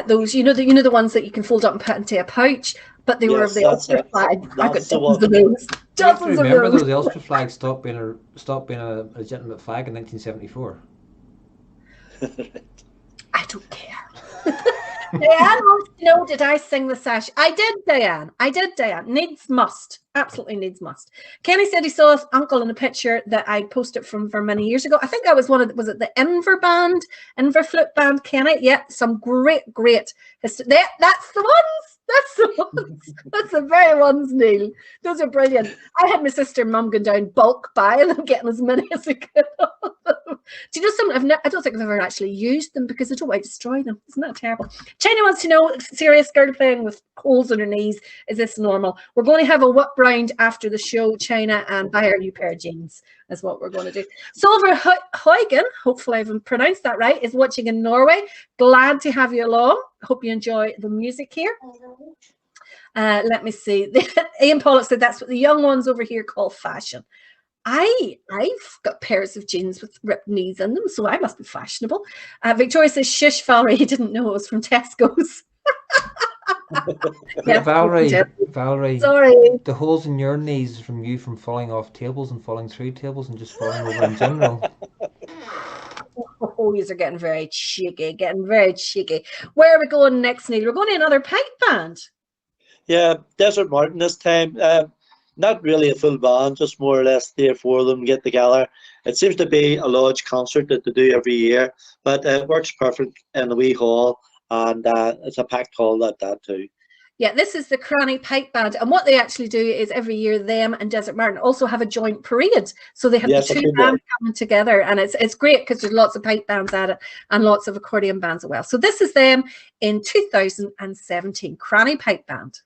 those, the ones that you can fold up and put into a pouch. But they were of the Ulster flag. I got dozens of those. Dozens of those. Remember the Ulster flag stopped being a legitimate flag in 1974. I don't care. Diane wants to know, did I sing the sash? I did, Diane. Needs must. Absolutely needs must. Kenny said he saw his uncle in a picture that I posted from many years ago. I think I was was it the Inver Flute Band, Kenny? Yeah, some great history. That's the ones. That's the very ones, Neil. Those are brilliant. I had my sister and mum going down bulk buying them, getting as many as I could. Do you know something? I don't think I've ever actually used them because I don't want to destroy them. Isn't that terrible? China wants to know, serious girl playing with holes in her knees. Is this normal? We're going to have a whip round after the show, China, and buy her a new pair of jeans. That's what we're going to do. Silver Huygen, hopefully I've pronounced that right, is watching in Norway. Glad to have you along. Hope you enjoy the music here. Let me see. Ian Pollock said that's what the young ones over here call fashion. I've got pairs of jeans with ripped knees in them, so I must be fashionable. Victoria says, shush, Valerie, he didn't know it was from Tesco's. Yeah, Valerie, sorry. The holes in your knees from you from falling off tables and falling through tables and just falling over in general. Oh, these are getting very cheeky, Where are we going next, Neil? We're going to another pipe band. Yeah, Desert Mountain this time. Not really a full band, just more or less 3 or 4 of them get together. It seems to be a large concert that they do every year, but it works perfect in the wee hall, and it's a packed hall at that too. Yeah, this is the Cranny Pipe Band, and what they actually do is every year them and Desert Mountain also have a joint parade. So they have the two bands coming together, and it's great because there's lots of pipe bands at it and lots of accordion bands as well. So this is them in 2017, Cranny Pipe Band.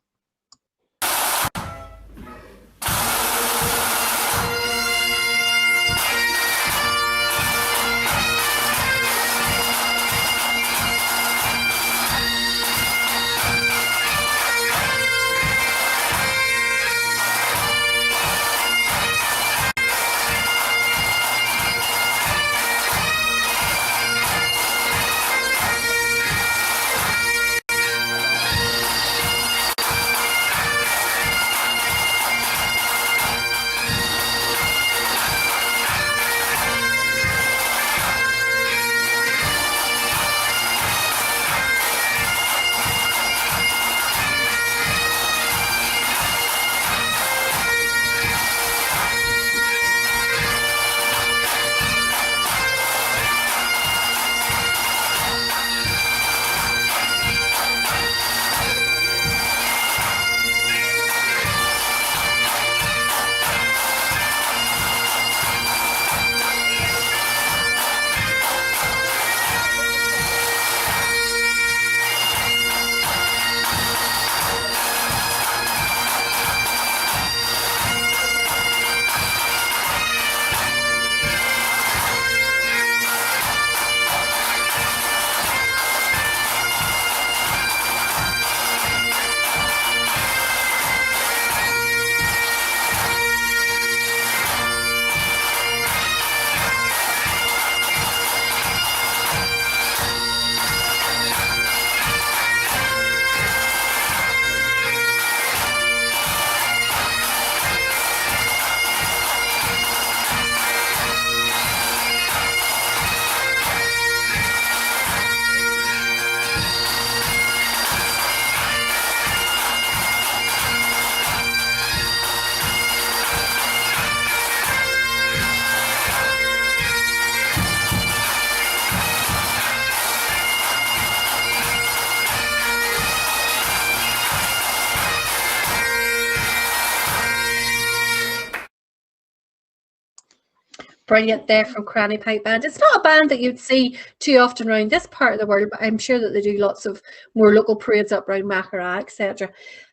Brilliant there from Cranny Pipe Band. It's not a band that you'd see too often around this part of the world, but I'm sure that they do lots of more local parades up around Mackeraw, etc.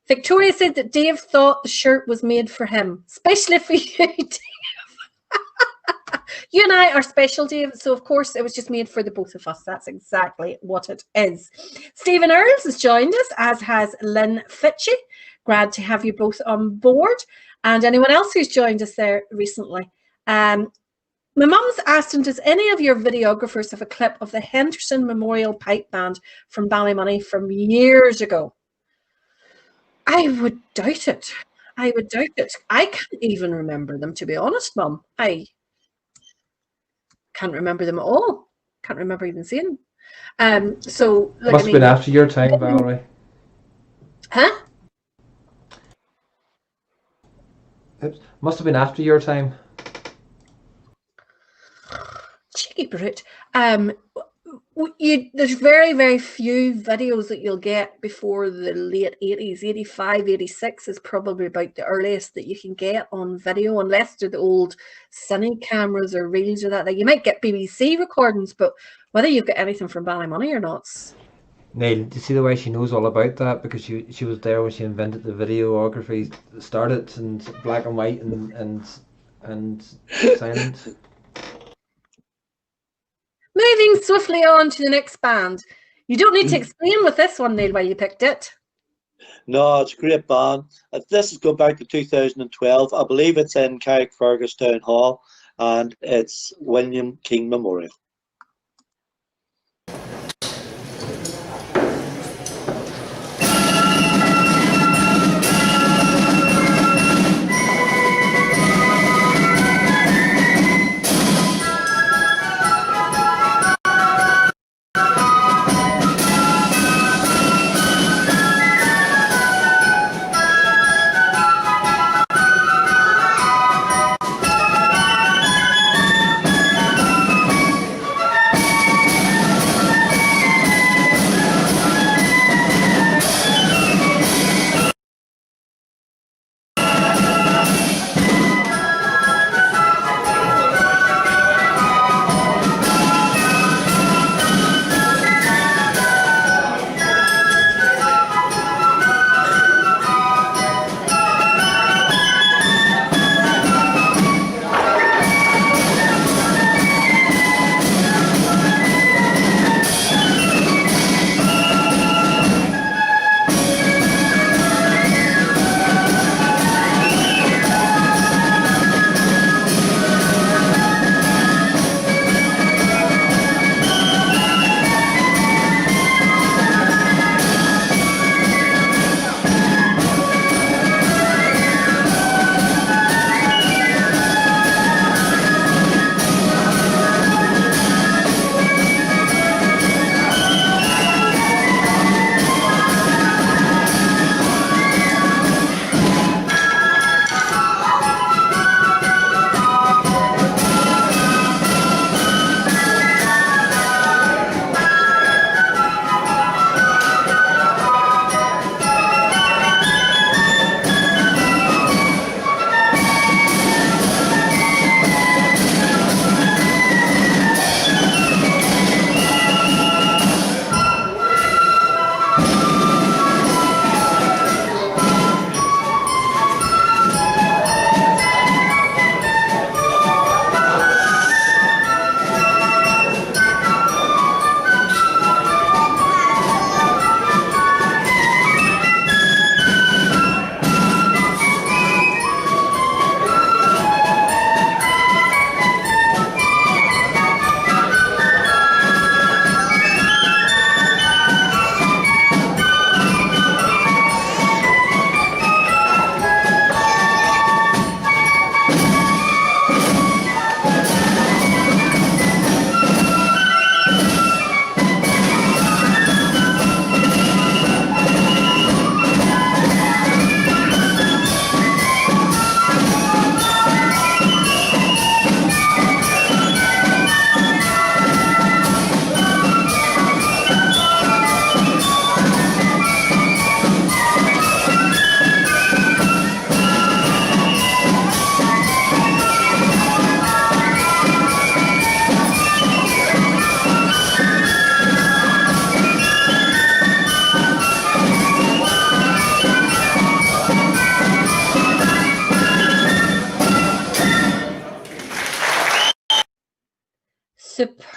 Victoria said that Dave thought the shirt was made for him, especially for you, Dave. You and I are special, Dave, so of course it was just made for the both of us. That's exactly what it is. Stephen Earls has joined us, as has Lynn Fitchie. Glad to have you both on board. And anyone else who's joined us there recently. My mum's asked him, does any of your videographers have a clip of the Henderson Memorial Pipe Band from Ballymoney from years ago? I would doubt it. I would doubt it. I can't even remember them, to be honest, Mum. I can't remember them at all. Can't remember even seeing them. So look, Must have been after your time, Valerie. Huh? Oops. Must have been after your time. Cheeky brute. There's very, very few videos that you'll get before the late 80s. 85, 86 is probably about the earliest that you can get on video, unless they're the old cine cameras or reels or that. Like, you might get BBC recordings, but whether you've got anything from Ballymoney or not. Neil, do you see the way she knows all about that? Because she was there when she invented the videography, started, and black and white and silent. Moving swiftly on to the next band. You don't need to explain with this one, Neil, why you picked it. No, it's a great band. This is going back to 2012. I believe it's in Carrickfergus Town Hall, and it's William King Memorial.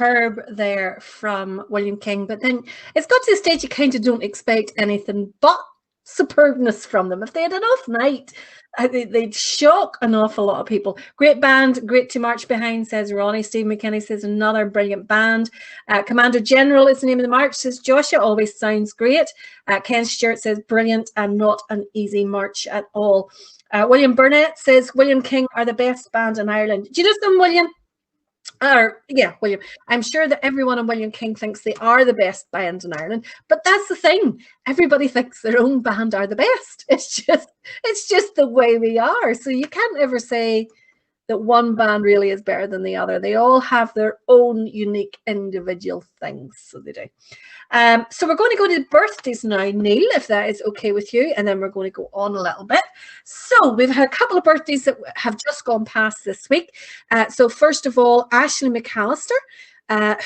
superb there from William King. But then it's got to the stage you kind of don't expect anything but superbness from them. If they had an off night, they'd shock an awful lot of people. Great band, great to march behind, says Ronnie. Steve McKinney says another brilliant band. Commander General is the name of the march, says Joshua. Always sounds great. Ken Stewart says brilliant and not an easy march at all. William Burnett says William King are the best band in Ireland. Do you know some, William? William. I'm sure that everyone in William King thinks they are the best band in Ireland, but that's the thing. Everybody thinks their own band are the best. It's just the way we are. So you can't ever say that one band really is better than the other. They all have their own unique individual things. So they do. So we're going to go to the birthdays now, Neil, if that is okay with you, and then we're going to go on a little bit. So we've had a couple of birthdays that have just gone past this week. So first of all, Ashley McAllister,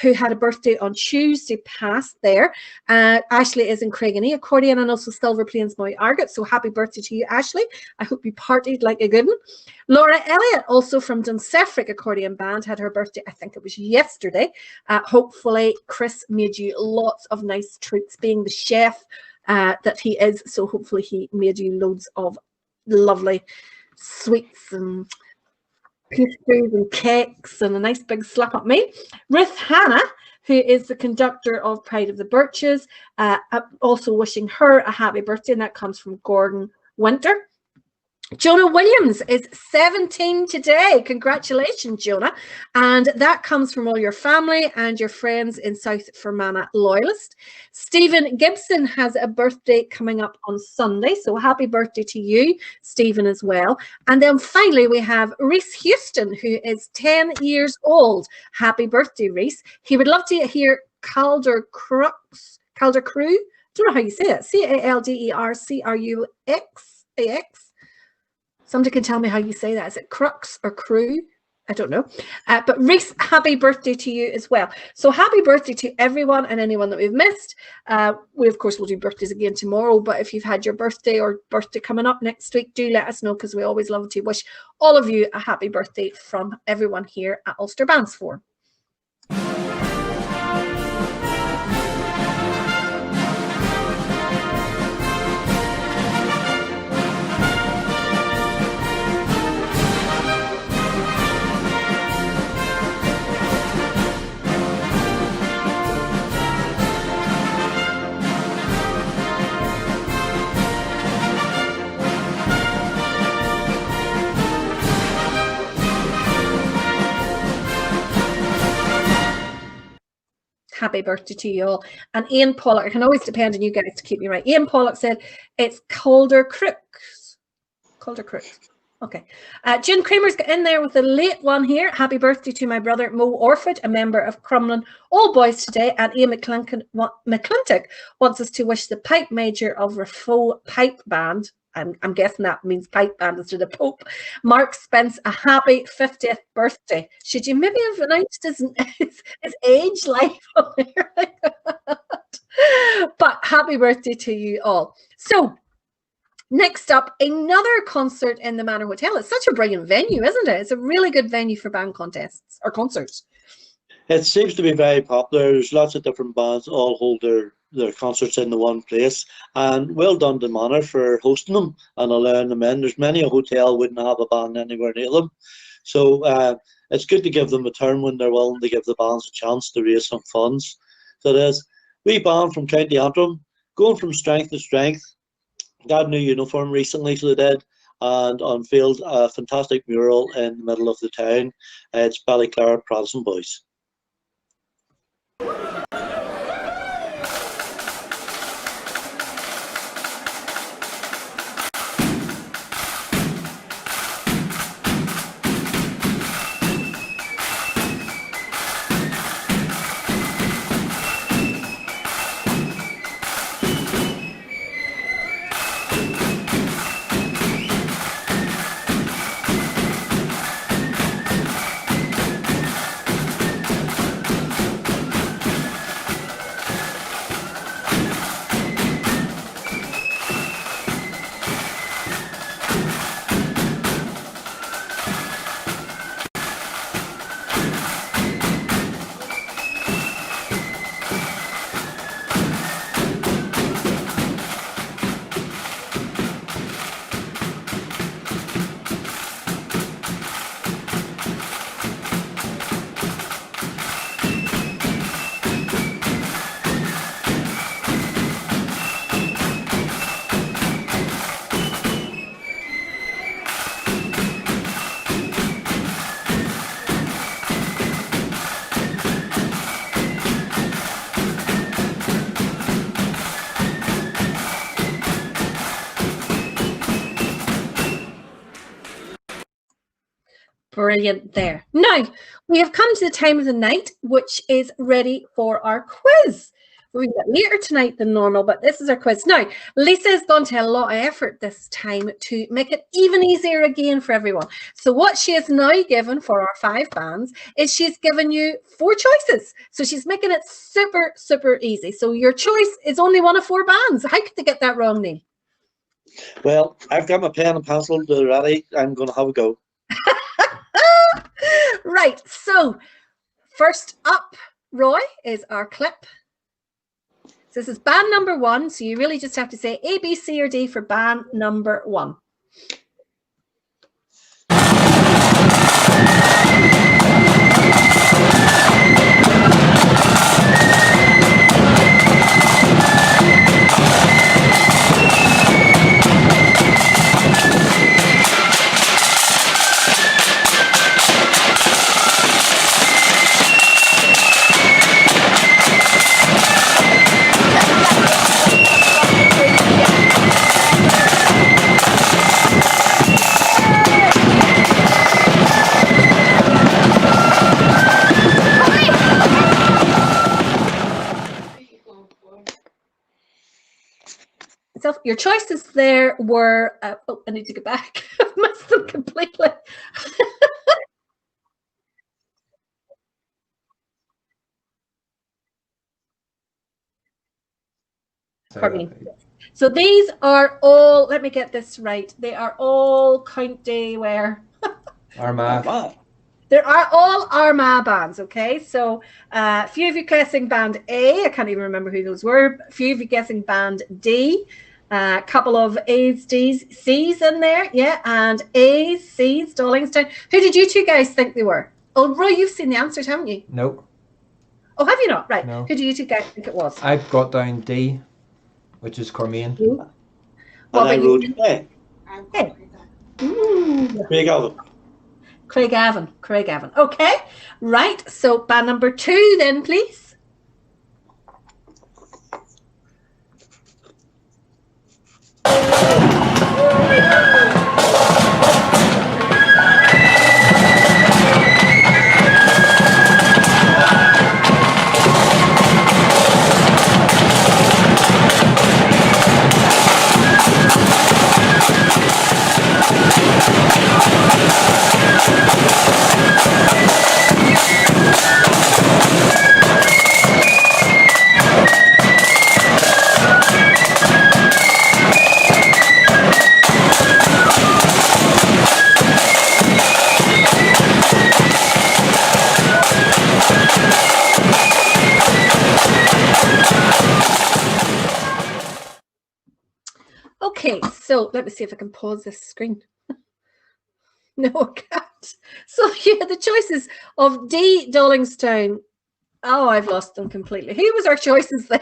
who had a birthday on Tuesday past there. Ashley is in Craigenea accordion and also Silver Plains Moy Argot. So happy birthday to you, Ashley. I hope you partied like a good one. Laura Elliott, also from Dunsefrick Accordion Band, had her birthday, I think it was yesterday. Hopefully Chris made you lots of nice treats, being the chef that he is. So hopefully he made you loads of lovely sweets and pastries and cakes and a nice big slap up me. Ruth Hannah, who is the conductor of Pride of the Birches, also wishing her a happy birthday, and that comes from Gordon Winter. Jonah Williams is 17 today. Congratulations, Jonah. And that comes from all your family and your friends in South Fermanagh Loyalist. Stephen Gibson has a birthday coming up on Sunday. So happy birthday to you, Stephen, as well. And then finally, we have Reese Houston, who is 10 years old. Happy birthday, Reese. He would love to hear Calder Crew. I don't know how you say it. Caldercruxax. Somebody can tell me how you say that. Is it crux or crew? I don't know. But Reese, happy birthday to you as well. So happy birthday to everyone and anyone that we've missed. We, of course, will do birthdays again tomorrow. But if you've had your birthday or birthday coming up next week, do let us know, because we always love to wish all of you a happy birthday from everyone here at Ulster Bands 4. Happy birthday to you all. And Ian Pollock, I can always depend on you guys to keep me right. Ian Pollock said it's Calder Crooks. Okay. June Kramer's got in there with a late one here. Happy birthday to my brother Mo Orford, a member of Crumlin All Boys today. And Ian McClintock wants us to wish the pipe major of Rafo Pipe Band, I'm guessing that means pipe band instead of Pope, Mark Spence, a happy 50th birthday. Should you maybe have announced his age life on there like that? But happy birthday to you all. So next up, another concert in the Manor Hotel. It's such a brilliant venue, isn't it? It's a really good venue for band contests or concerts. It seems to be very popular. There's lots of different bands all hold their concerts in the one place, and well done to Manor for hosting them and allowing them in. There's many a hotel wouldn't have a band anywhere near them, so it's good to give them a turn when they're willing to give the bands a chance to raise some funds. So there's wee band from County Antrim going from strength to strength. Got a new uniform recently, so they did, and unveiled a fantastic mural in the middle of the town. It's Ballyclara Protestant Boys. Brilliant there. Now, we have come to the time of the night, which is ready for our quiz. We're a bit later tonight than normal, but this is our quiz. Now, Lisa's gone to a lot of effort this time to make it even easier again for everyone. So what she has now given for our 5 bands is she's given you 4 choices. So she's making it super, super easy. So your choice is only one of 4 bands. How could they get that wrong, Neil? Well, I've got my pen and pencil ready. I'm going to have a go. Right. So first up, Roy, is our clip. So this is band number 1. So you really just have to say A, B, C, or D for band number 1. So your choices there were, oh, I need to get back. I missed them completely. So these are all, let me get this right. They are all County where? Armagh. There are all Armagh bands, okay? So a few of you guessing band A. I can't even remember who those were. A few of you guessing band D. A couple of A's, D's, C's in there. Yeah, and A's, C's, Dollingstown. Who did you 2 guys think they were? Oh, Roy, you've seen the answers, haven't you? Nope. Oh, have you not? Right. No. Who do you 2 guys think it was? I've got down D, which is Cormain. And I wrote A. Hey. Ooh. Craigavon. Okay. Right. So band number 2 then, please. Okay, so let me see if I can pause this screen. No, I can't. So you had the choices of D, Dollingstown. Oh, I've lost them completely. Who was our choices there?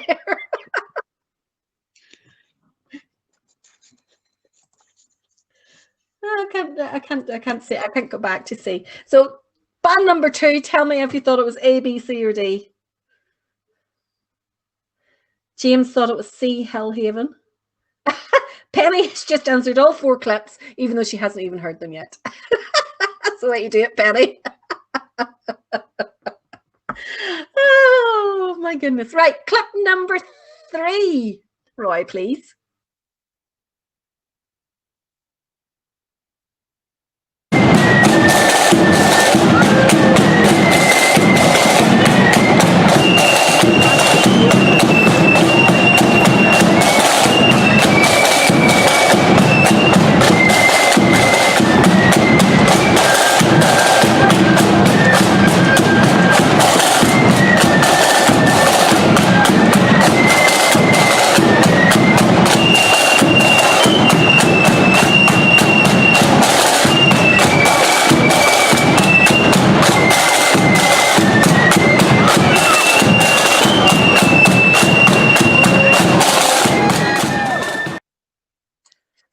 I can't see. I can't go back to see. So band number 2, tell me if you thought it was A, B, C, or D. James thought it was C, Hellhaven. Penny has just answered all 4 clips, even though she hasn't even heard them yet. That's the way you do it, Penny. Oh, my goodness. Right, clip number 3. Roy, please.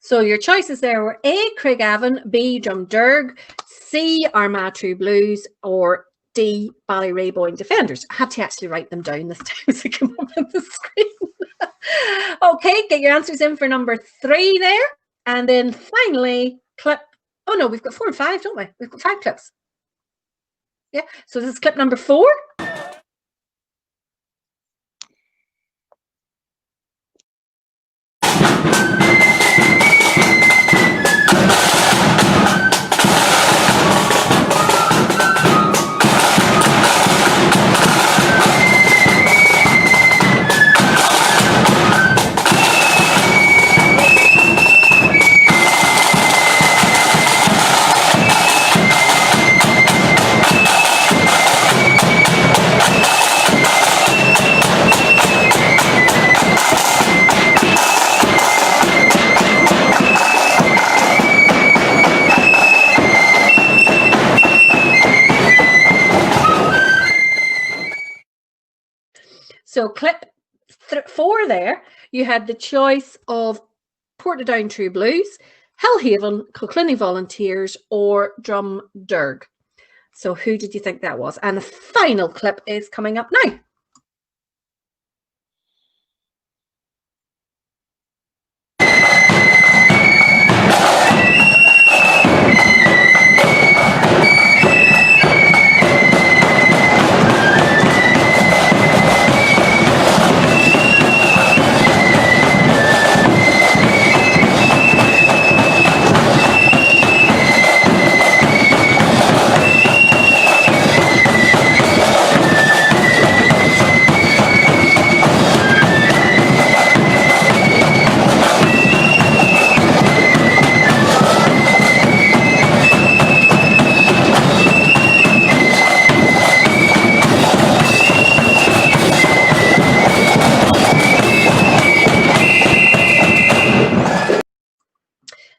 So your choices there were A, Craigavon, B, Drumderg, C, Armagh True Blues, or D, Ballyraeboyne Defenders. I had to actually write them down this time as I came up on the screen. Okay, get your answers in for number 3 there. And then finally, clip. Oh no, we've got 4 and 5, don't we? We've got 5 clips. Yeah. So this is clip number 4. So clip 4 there, you had the choice of Portadown True Blues, Hellhaven, Kilclinny Volunteers, or Drumderg. So who did you think that was? And the final clip is coming up now.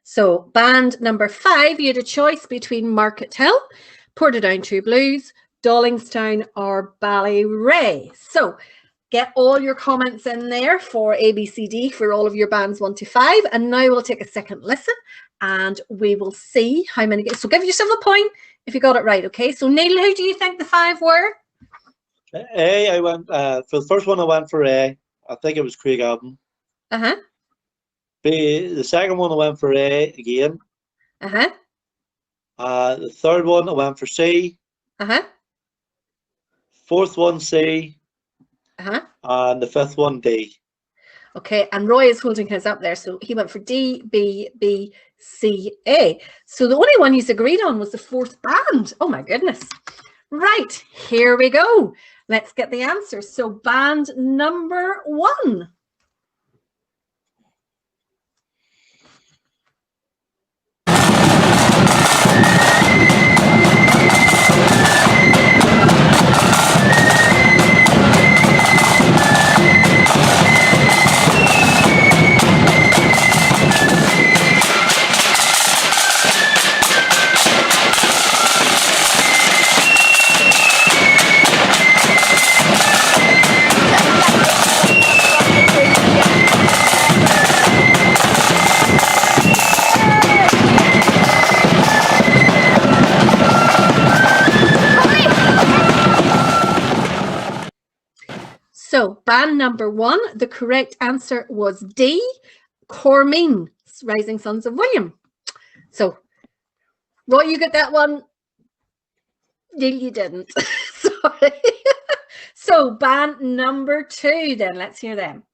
So band number 5, you had a choice between Market Hill, Portadown True Blues, Dollingstown, or Ballyrea. So get all your comments in there for ABCD for all of your bands 1 to 5. And now we'll take a second listen and we will see how many. So give yourself a point if you got it right. Okay. So Neil, who do you think the 5 were? A, I went for the first one. I went for A. I think it was Craig Alden. B, the second one I went for A again. The third one I went for C. Fourth one C. And the fifth one D. Okay, and Roy is holding his up there, so he went for D, B, B, C, A. So the only one he's agreed on was the 4th band. Oh my goodness. Right, here we go. Let's get the answers. So band number 1. So band number 1, the correct answer was D, Cormean, Rising Sons of William. So Roy, you get that one. Neil, you didn't. Sorry. So band number 2 then, let's hear them.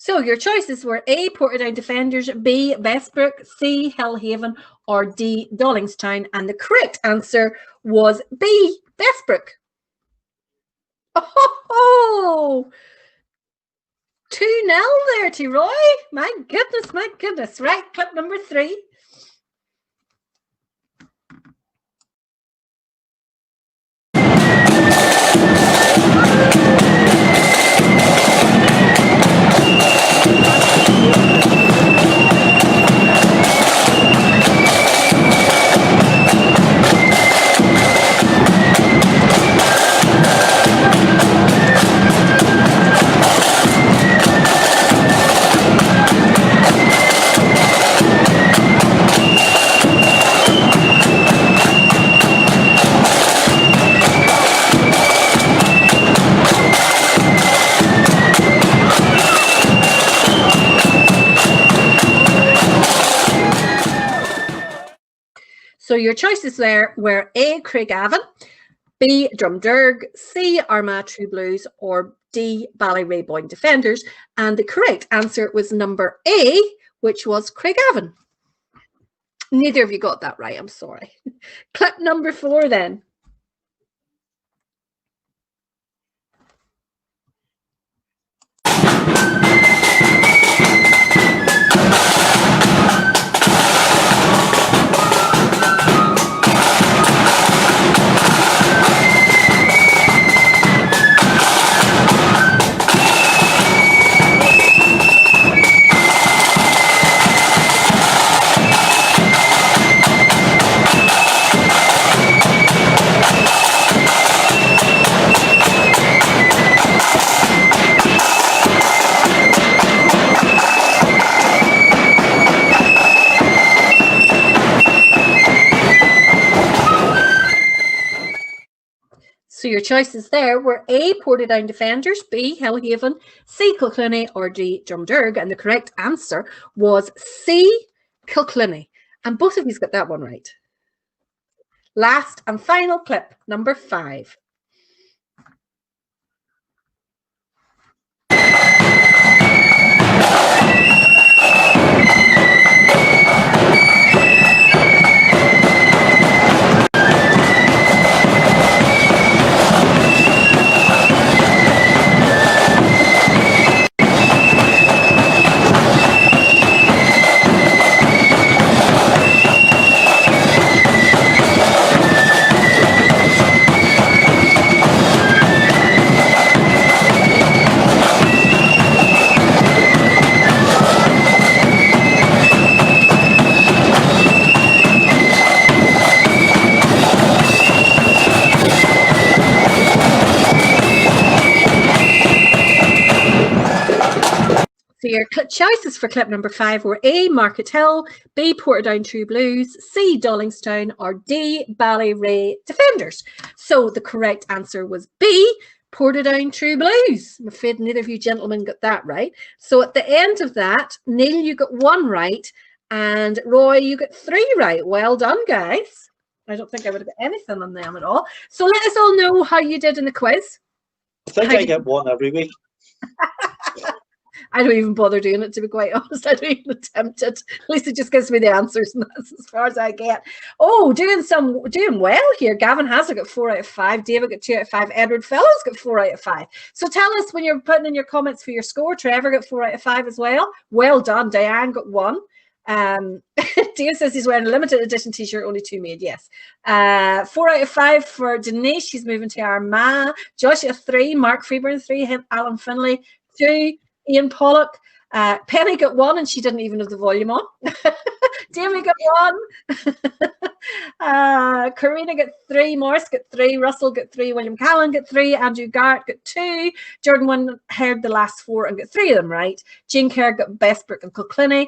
So your choices were A, Portadown Defenders, B, Bestbrook, C, Hellhaven, or D, Dollingstown. And the correct answer was B, Bestbrook. Oh, 2-0 there to Roy. My goodness, my goodness. Right, clip number 3. your choices there were A, Craigavon, B, Drumderg, C, Armagh True Blues, or D, Ballyrae Boyne Defenders. And the correct answer was number A, which was Craigavon. Neither of you got that right, I'm sorry. Clip number 4 then. So your choices there were A, Portadown Defenders, B, Hillhaven, C, Kilclunny, or D, Drumderg. And the correct answer was C, Kilclunny. And both of you got that one right. Last and final clip, number 5. So your choices for clip number 5 were A, Market Hill, B, Portadown True Blues, C, Dollingstown, or D, Ballyrae Defenders. So the correct answer was B, Portadown True Blues. I'm afraid neither of you gentlemen got that right. So at the end of that, Neil, you got 1 right, and Roy, you got 3 right. Well done, guys. I don't think I would have got anything on them at all. So let us all know how you did in the quiz. I think I get 1 every week. I don't even bother doing it, to be quite honest. I don't even attempt it. At least it just gives me the answers, and that's as far as I get. Oh, doing well here. Gavin Hazard got 4 out of 5. David got 2 out of 5. Edward Fellows got 4 out of 5. So tell us when you're putting in your comments for your score. Trevor got 4 out of 5 as well. Well done. Diane got 1. Dave says he's wearing a limited edition t-shirt, only 2 made. Yes. 4 out of 5 for Denise. She's moving to Armagh. Joshua 3. Mark Freeburn 3. Alan Finlay 2. Ian Pollock. Penny got 1, and she didn't even have the volume on. Jamie got 1. Karina got 3. Morris got 3. Russell got 3. William Callan got 3. Andrew Garrett got 2. Jordan heard the last 4 and got 3 of them right. Jane Kerr got Bestbrook and Kilclunny.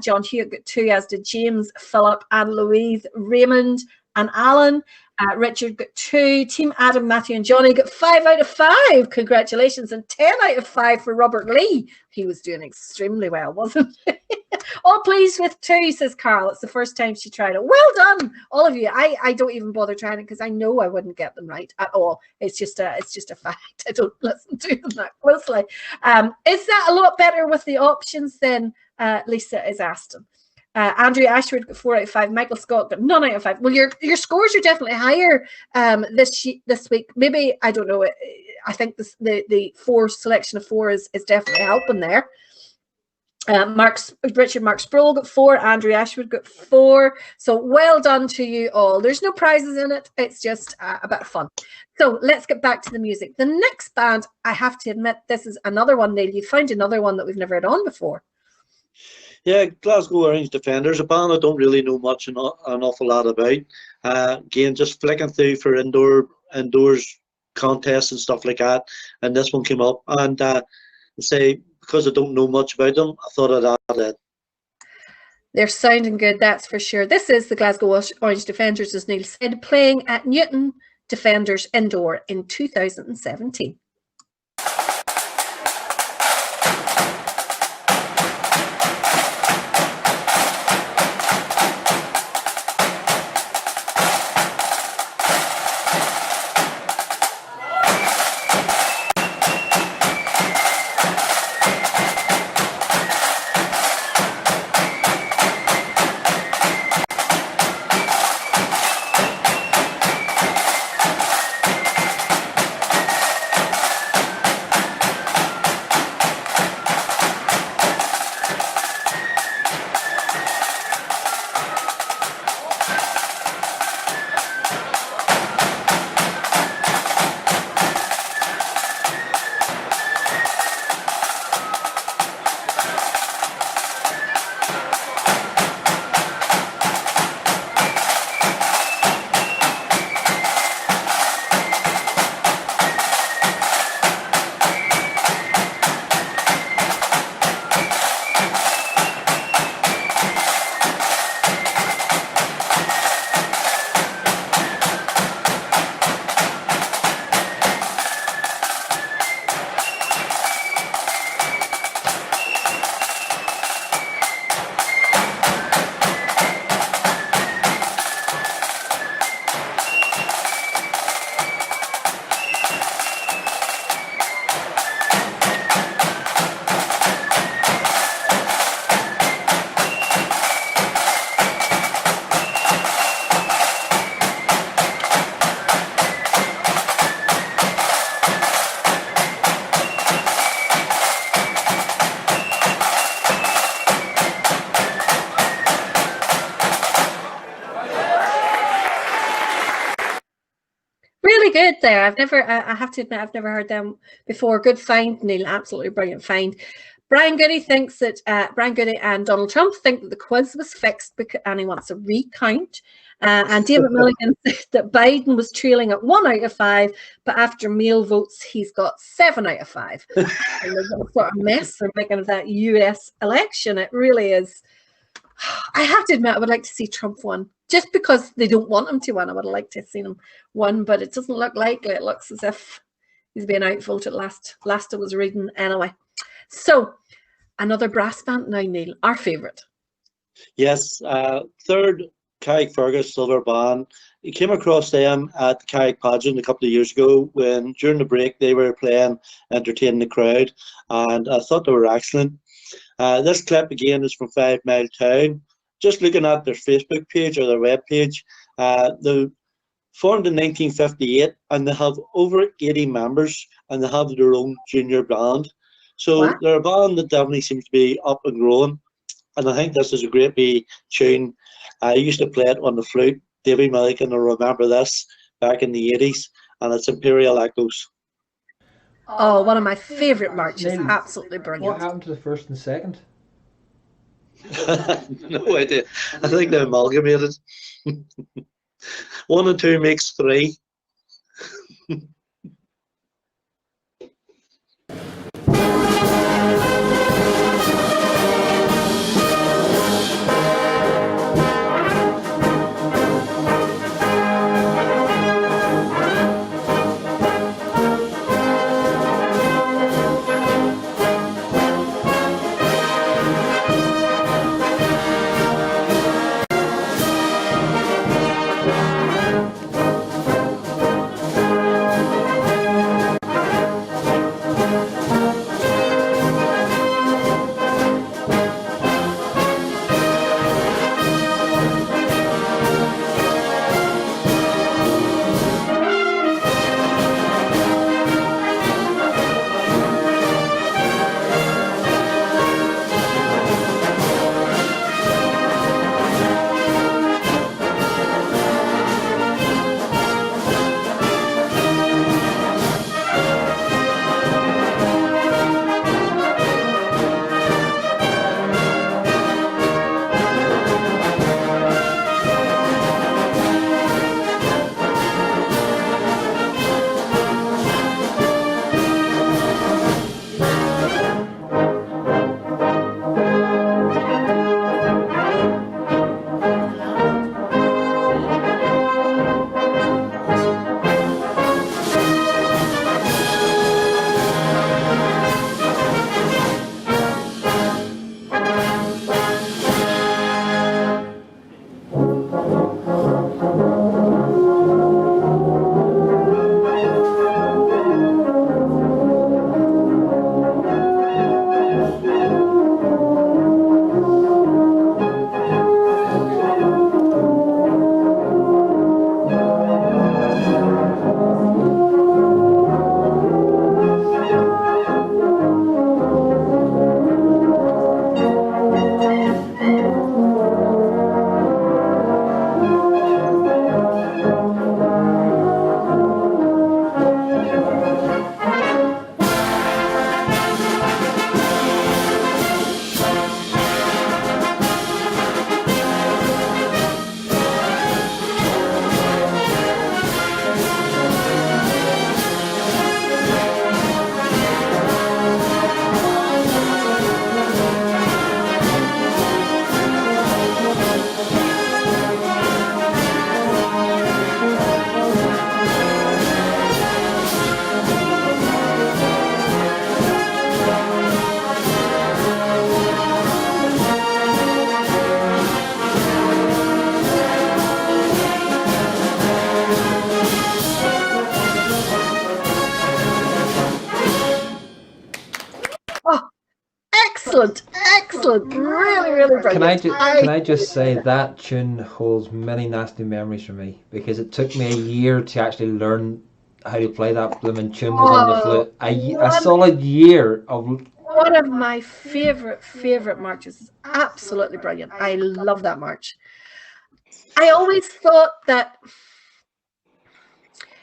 John Hewitt got 2, as did James, Philip, and Louise, Raymond, and Alan. Richard got 2. Team Adam, Matthew, and Johnny got 5 out of 5. Congratulations. And 10 out of 5 for Robert Lee. He was doing extremely well, wasn't he? All pleased with 2, says Carl. It's the first time she tried it. Well done, all of you. I don't even bother trying it because I know I wouldn't get them right at all. It's just a fact. I don't listen to them that closely. Is that a lot better with the options than Lisa is asking? Andrew Ashford got 4 out of 5. Michael Scott got none out of 5. Well, your scores are definitely higher this week. Maybe, I don't know. I think the 4 selection of 4 is definitely helping there. Richard Mark Sproul got 4. Andrew Ashwood got 4. So well done to you all. There's no prizes in it. It's just a bit of fun. So let's get back to the music. The next band, I have to admit, this is another one, Neil. You found another one that we've never had on before. Yeah, Glasgow Orange Defenders, a band I don't really know much an awful lot about. Again, just flicking through for indoors contests and stuff like that, and this one came up. And say, because I don't know much about them, I thought I'd add it. They're sounding good, that's for sure. This is the Glasgow Orange Defenders, as Neil said, playing at Newton Defenders Indoor in 2017. good there. I have to admit, I've never heard them before. Good find, Neil. Absolutely brilliant find. Brian Goody thinks that Brian Goody and Donald Trump think that the quiz was fixed and he wants a recount. And David Milligan said that Biden was trailing at 1 out of 5, but after mail votes, he's got 7 out of 5. And the sort of mess they're making of that US election. It really is. I have to admit, I would like to see Trump win. Just because they don't want him to win, I would like to have seen him win, but it doesn't look likely. It looks as if he's being outvoted last I was reading anyway. So, another brass band now, Neil, our favourite. Yes, third Carrickfergus Silver Band. He came across them at the Carrick Pageant a couple of years ago when during the break they were playing, entertaining the crowd, and I thought they were excellent. This clip again is from 5 Mile Town. Just looking at their Facebook page or their web page, they formed in 1958 and they have over 80 members and they have their own junior band. So Wow. they're a band that definitely seems to be up and growing. And I think this is a great wee tune. I used to play it on the flute. Davy Milliken will remember this back in the 80s, and it's Imperial Echoes. Oh, one of my favourite marches. Neil, Absolutely brilliant. What happened to the first and second? No idea. I think they're amalgamated. 1 and 2 makes 3. Excellent. Really, really brilliant. Can I just say that tune holds many nasty memories for me because it took me a year to actually learn how to play that blooming tune on the flute. A solid year of. One of my favorite marches. Is absolutely brilliant. I love that march. I always thought that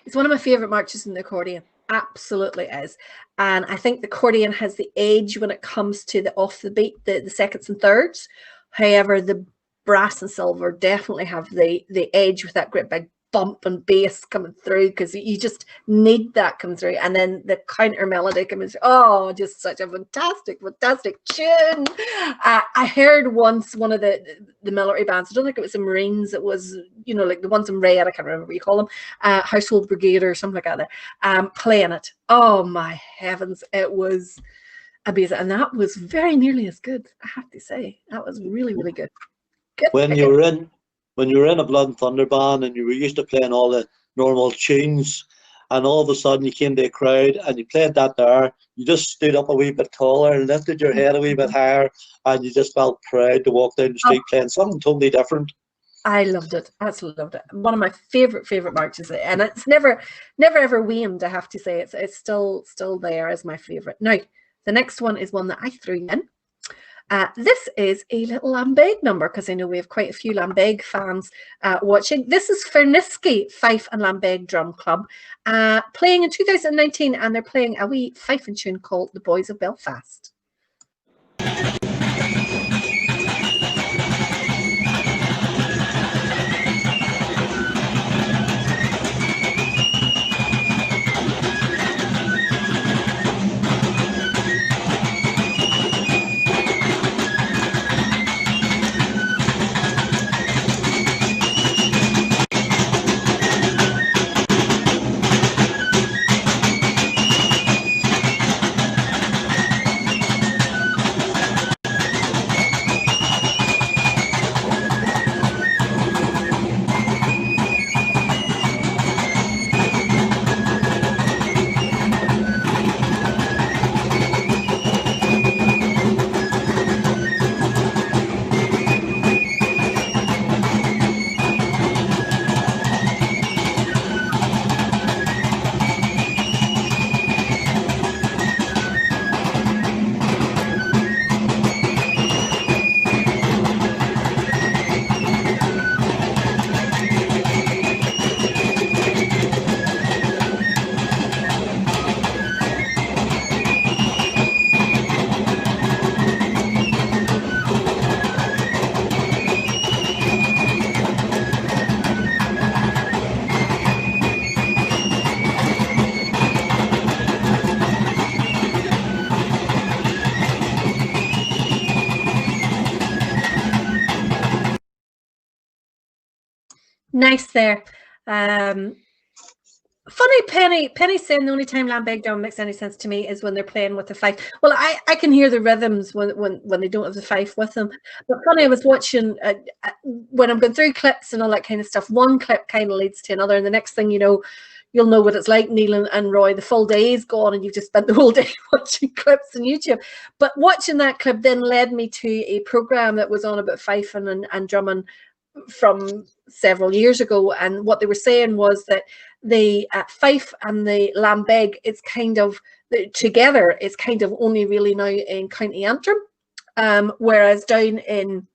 It's one of my favourite marches in the accordion. Absolutely is. And I think the accordion has the edge when it comes to the off the beat, the seconds and thirds. However, the brass and silver definitely have the edge with that great big bump and bass coming through, because you just need that coming through, and then the counter melody coming through. Oh, just such a fantastic tune. I heard once one of the military bands, I don't think it was the Marines, it was, you know, like the ones in red, I can't remember what you call them, Household Brigade or something like that, playing it. Oh my heavens, it was amazing, and that was very nearly as good, I have to say. That was really good. When you were in a Blood and Thunder band and you were used to playing all the normal tunes, and all of a sudden you came to a crowd and you played that there, you just stood up a wee bit taller, lifted your head a wee bit higher, and you just felt proud to walk down the street playing something totally different. I loved it. Absolutely loved it. One of my favorite marches, and it's never ever waned, I have to say. It's still there as my favorite. Now, the next one is one that I threw in. This is a little Lambeg number, because I know we have quite a few Lambeg fans watching. This is Ferniskey Fife and Lambeg Drum Club, playing in 2019, and they're playing a wee fife and tune called The Boys of Belfast. Nice there. Funny, Penny saying the only time Lambeg drum makes any sense to me is when they're playing with the fife. Well, I can hear the rhythms when they don't have the fife with them. But funny, I was watching when I'm going through clips and all that kind of stuff. One clip kind of leads to another, and the next thing you know, you'll know what it's like, Neil and Roy. The full day is gone, and you've just spent the whole day watching clips on YouTube. But watching that clip then led me to a program that was on about fifing and drumming from several years ago, and what they were saying was that the fife and the lambeg, it's kind of together, it's kind of only really now in County Antrim, whereas down in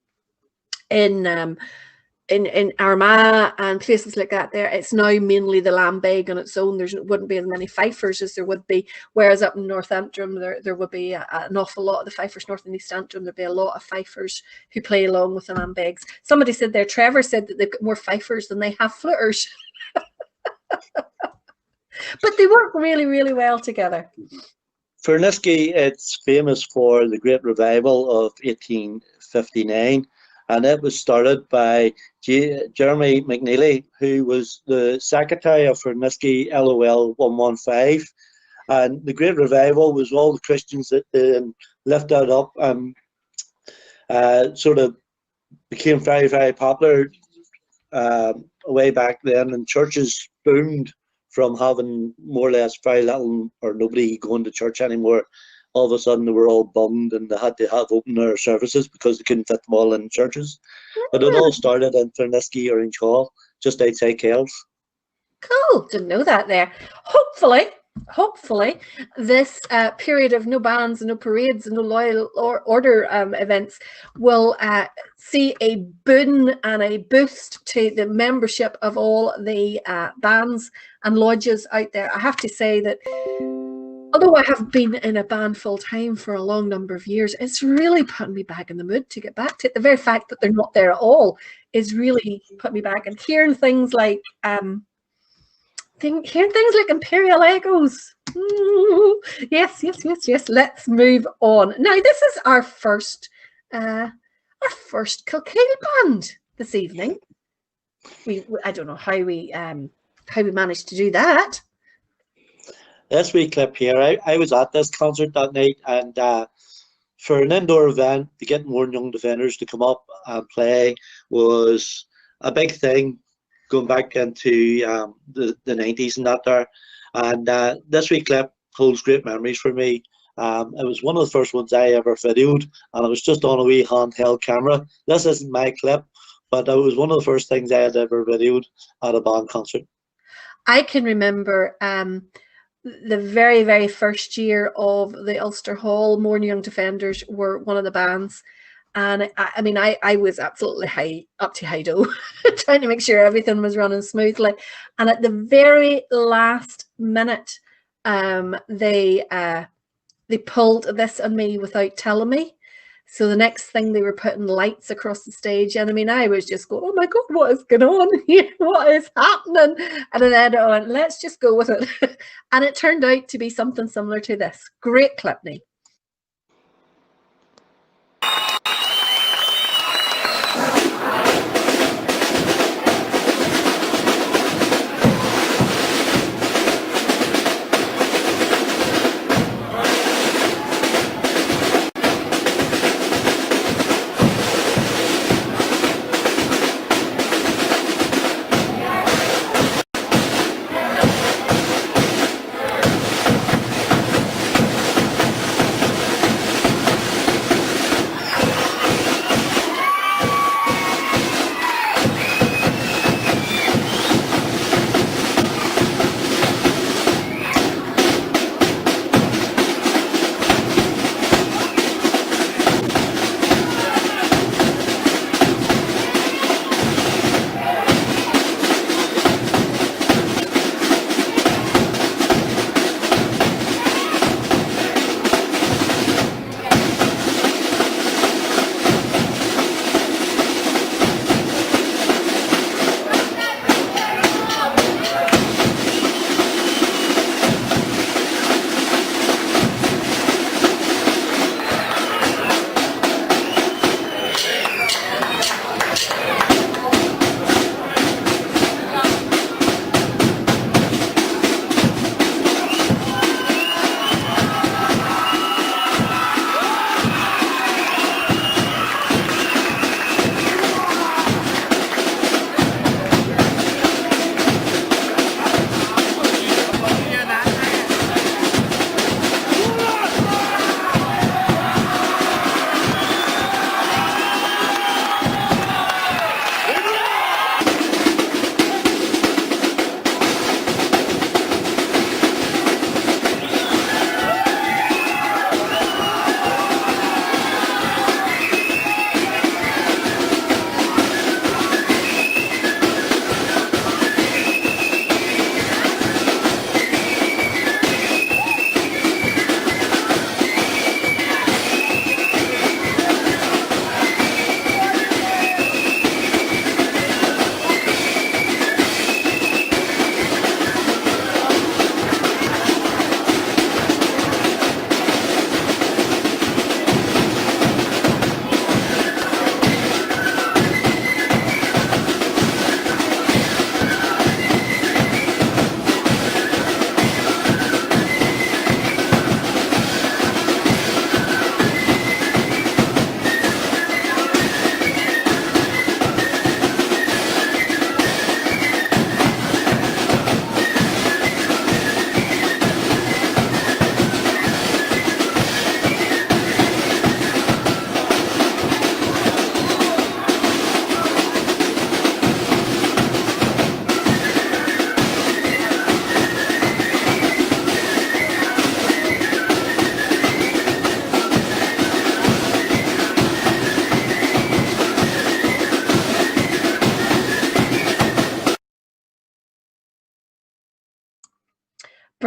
Armagh and places like that, there it's now mainly the lambeg on its own. There wouldn't be as many fifers as there would be, whereas up in North Antrim there would be an awful lot of the fifers. North and East Antrim, there'd be a lot of fifers who play along with the lambegs. Somebody said there, Trevor said that they've got more fifers than they have fluters. But they work really well together. Ferniskey, it's famous for the Great Revival of 1859, and it was started by Jeremy McNeely, who was the secretary of Ferniskey LOL 115. And the Great Revival was all the Christians that lifted up and sort of became very popular way back then, and churches boomed from having more or less very little or nobody going to church anymore. All of a sudden they were all bummed and they had to have open their services because they couldn't fit them all in churches. But it all started in Ferniskey Orange Hall, just outside Kells. Cool, didn't know that there. Hopefully hopefully this period of no bands and no parades and no loyal order events will see a boon and a boost to the membership of all the bands and lodges out there. I have to say that although I have been in a band full time for a long number of years, it's really putting me back in the mood to get back to it. The very fact that they're not there at all is really putting me back, and hearing things like Imperial Echoes. Ooh, yes. Let's move on. Now, this is our first Kilkenny band this evening. I don't know how we managed to do that. This wee clip here, I was at this concert that night, and for an indoor event, to get more young defenders to come up and play was a big thing, going back into the 90s and that there. And this wee clip holds great memories for me. It was one of the first ones I ever videoed, and it was just on a wee handheld camera. This isn't my clip, but it was one of the first things I had ever videoed at a band concert. I can remember the very, very first year of the Ulster Hall, More Young Defenders were one of the bands. And I was absolutely up to high-do, trying to make sure everything was running smoothly. And at the very last minute, they pulled this on me without telling me. So the next thing, they were putting lights across the stage, and I was just going, "Oh my God, what is going on here? What is happening?" And then I went, "Let's just go with it," and it turned out to be something similar to this. Great clip, Niamh.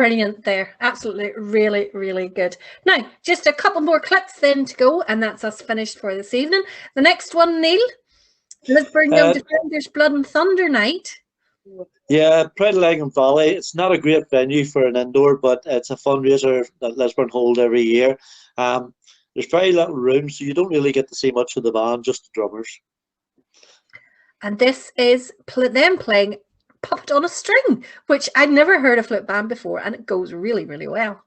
Brilliant there. Absolutely, really, really good. Now, just a couple more clips then to go, and that's us finished for this evening. The next one, Neil, Lisburn Defenders Blood and Thunder night. Yeah, Pride of Lagan Valley. It's not a great venue for an indoor, but it's a fundraiser that Lisburn hold every year. There's very little room, so you don't really get to see much of the band, just the drummers. And this is them playing Puppet on a String, which I'd never heard a flute band before, and it goes really, really well.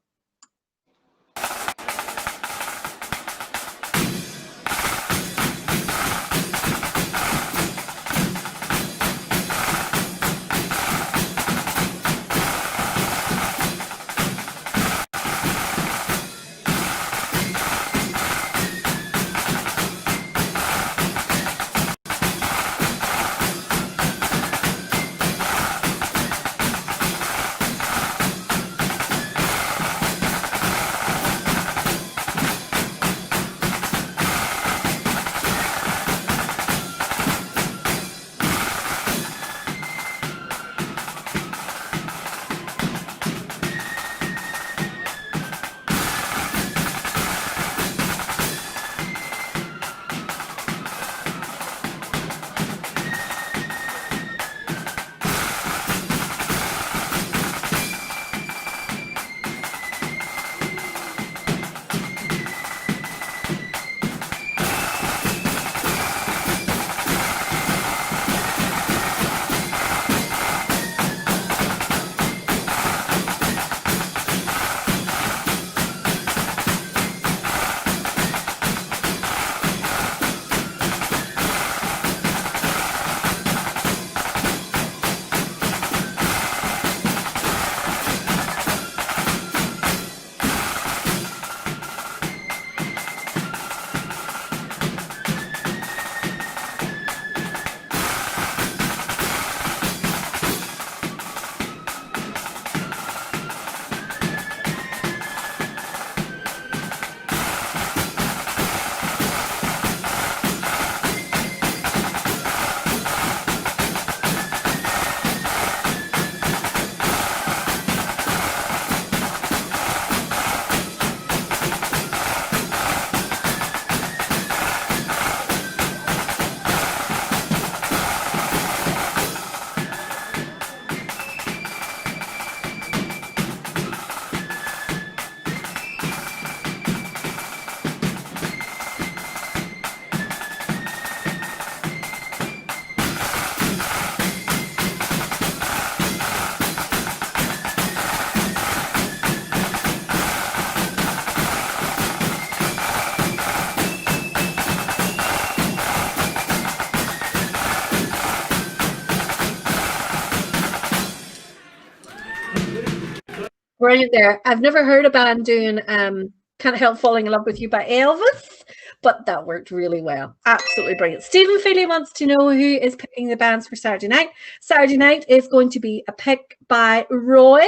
Brilliant there. I've never heard a band doing Can't Help Falling in Love with You by Elvis, but that worked really well. Absolutely brilliant. Stephen Feely wants to know who is picking the bands for Saturday night. Saturday night is going to be a pick by Roy.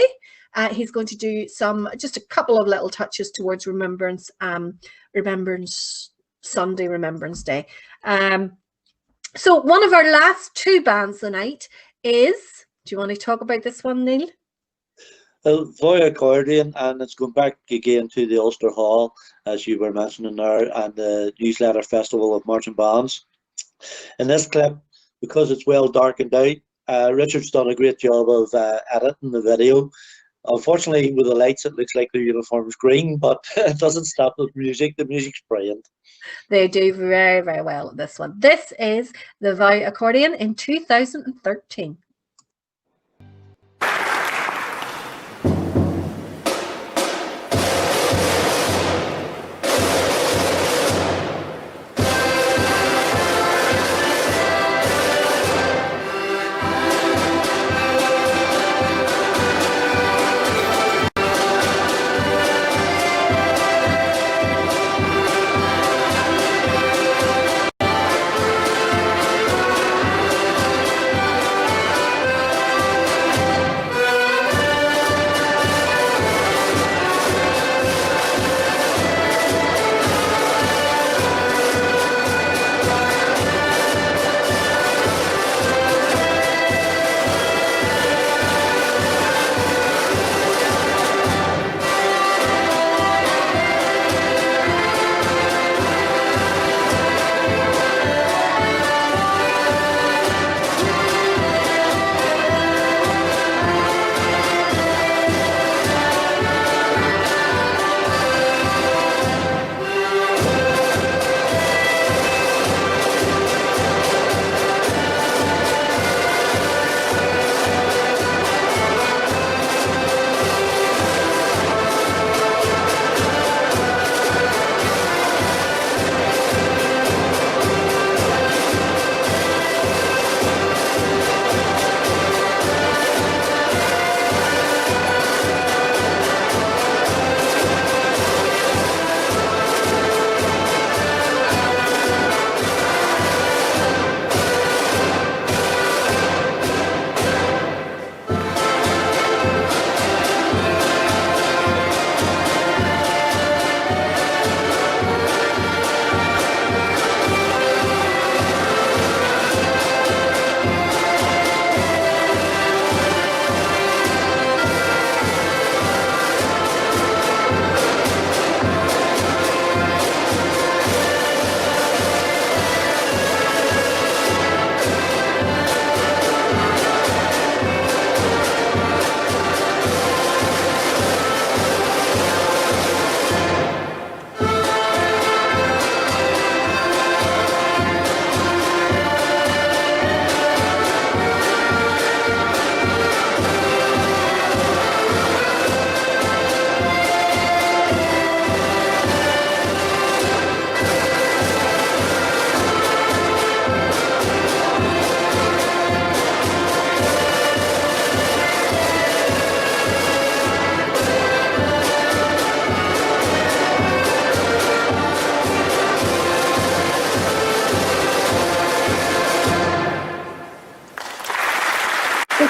He's going to do just a couple of little touches towards Remembrance Sunday, Remembrance Day. So one of our last two bands tonight is, do you want to talk about this one, Neil? Voy Accordion, and it's going back again to the Ulster Hall, as you were mentioning there, and the Newsletter Festival of Marching Bands. In this clip, because it's well darkened out, Richard's done a great job of editing the video. Unfortunately, with the lights, it looks like the uniform's green, but it doesn't stop the music. The music's brilliant. They do very, very well at this one. This is the Voy Accordion in 2013.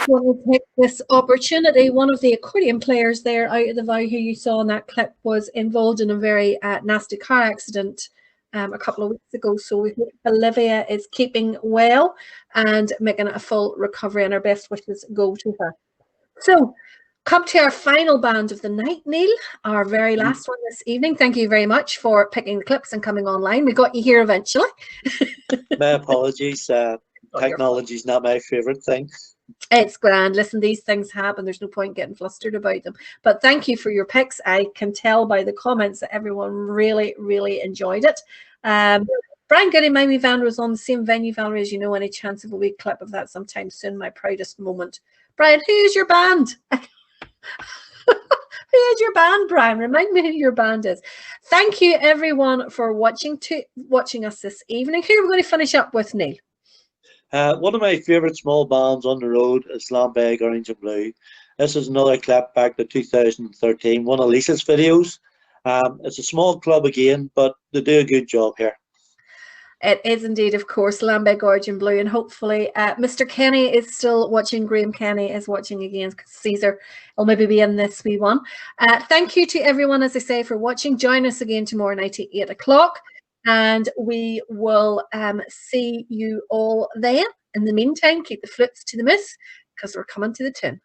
want to take this opportunity. One of the accordion players there out of the Vow who you saw in that clip was involved in a very nasty car accident a couple of weeks ago. So we hope Olivia is keeping well and making a full recovery, and our best wishes go to her. So come to our final band of the night, Neil, our very last one this evening. Thank you very much for picking the clips and coming online. We got you here eventually. My apologies. Technology's not my favourite thing. It's grand. Listen, these things happen. There's no point getting flustered about them. But thank you for your picks. I can tell by the comments that everyone really, really enjoyed it. Brian Goody, Miami Van was on the same venue, Valerie, as you know. Any chance of a wee clip of that sometime soon? My proudest moment. Brian, who's your band? Who is your band, Brian? Remind me who your band is. Thank you, everyone, for watching us this evening. Who are we going to finish up with, Neil? One of my favourite small bands on the road is Lambeg Orange and Blue. This is another clip back to 2013, one of Lisa's videos. It's a small club again, but they do a good job here. It is indeed, of course, Lambeg Orange and Blue, and hopefully Mr. Kenny is still watching. Graham Kenny is watching again, because Caesar will maybe be in this wee one. Thank you to everyone, as I say, for watching. Join us again tomorrow night at 8 o'clock, and we will see you all then. In the meantime, keep the flutes to the miss, because we're coming to the tune.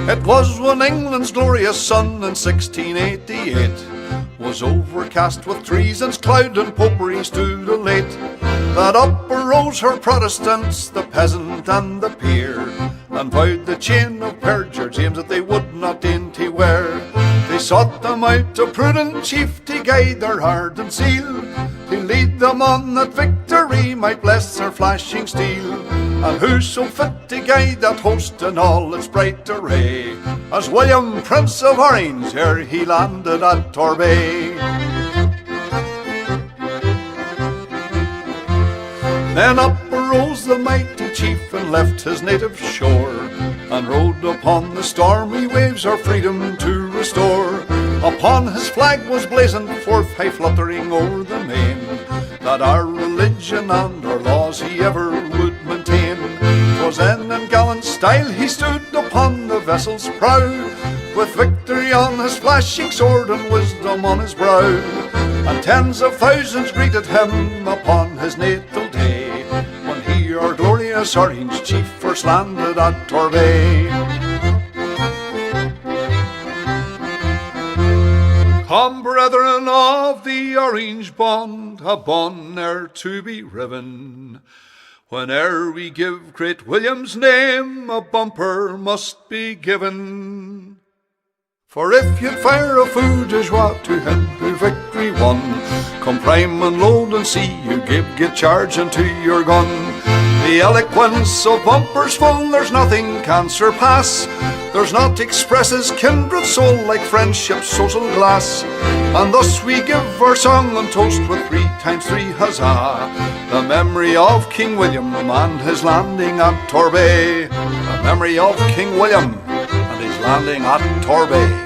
It was when England's glorious sun in 1688 was overcast with treason's cloud and popery stood elate, that up arose her Protestants, the peasant and the peer, and vowed the chain of perjure James that they would not dainty wear. They sought them out a prudent chief to guide their ardent zeal, to lead them on that victory might bless their flashing steel. And who so fit to guide that host in all its bright array as William, Prince of Orange, ere he landed at Torbay? Then up arose the mighty chief and left his native shore, and rode upon the stormy waves our freedom to restore. Upon his flag was blazoned forth, high fluttering o'er the main, that our religion and our laws he ever would maintain. 'Twas then in gallant style he stood upon the vessel's prow, with victory on his flashing sword and wisdom on his brow. And tens of thousands greeted him upon his natal day, when he our glorious Orange chief first landed at Torbay. Come, brethren of the Orange bond, a bond ne'er to be riven. Whene'er we give great William's name, a bumper must be given. For if you'd fire a fou de joie to him who victory won, come prime and load and see you get charge into your gun. The eloquence of bumpers full, there's nothing can surpass. There's not expresses kindred soul like friendship's social glass. And thus we give our song and toast with 3 times 3 huzzah. The memory of King William and his landing at Torbay. The memory of King William and his landing at Torbay.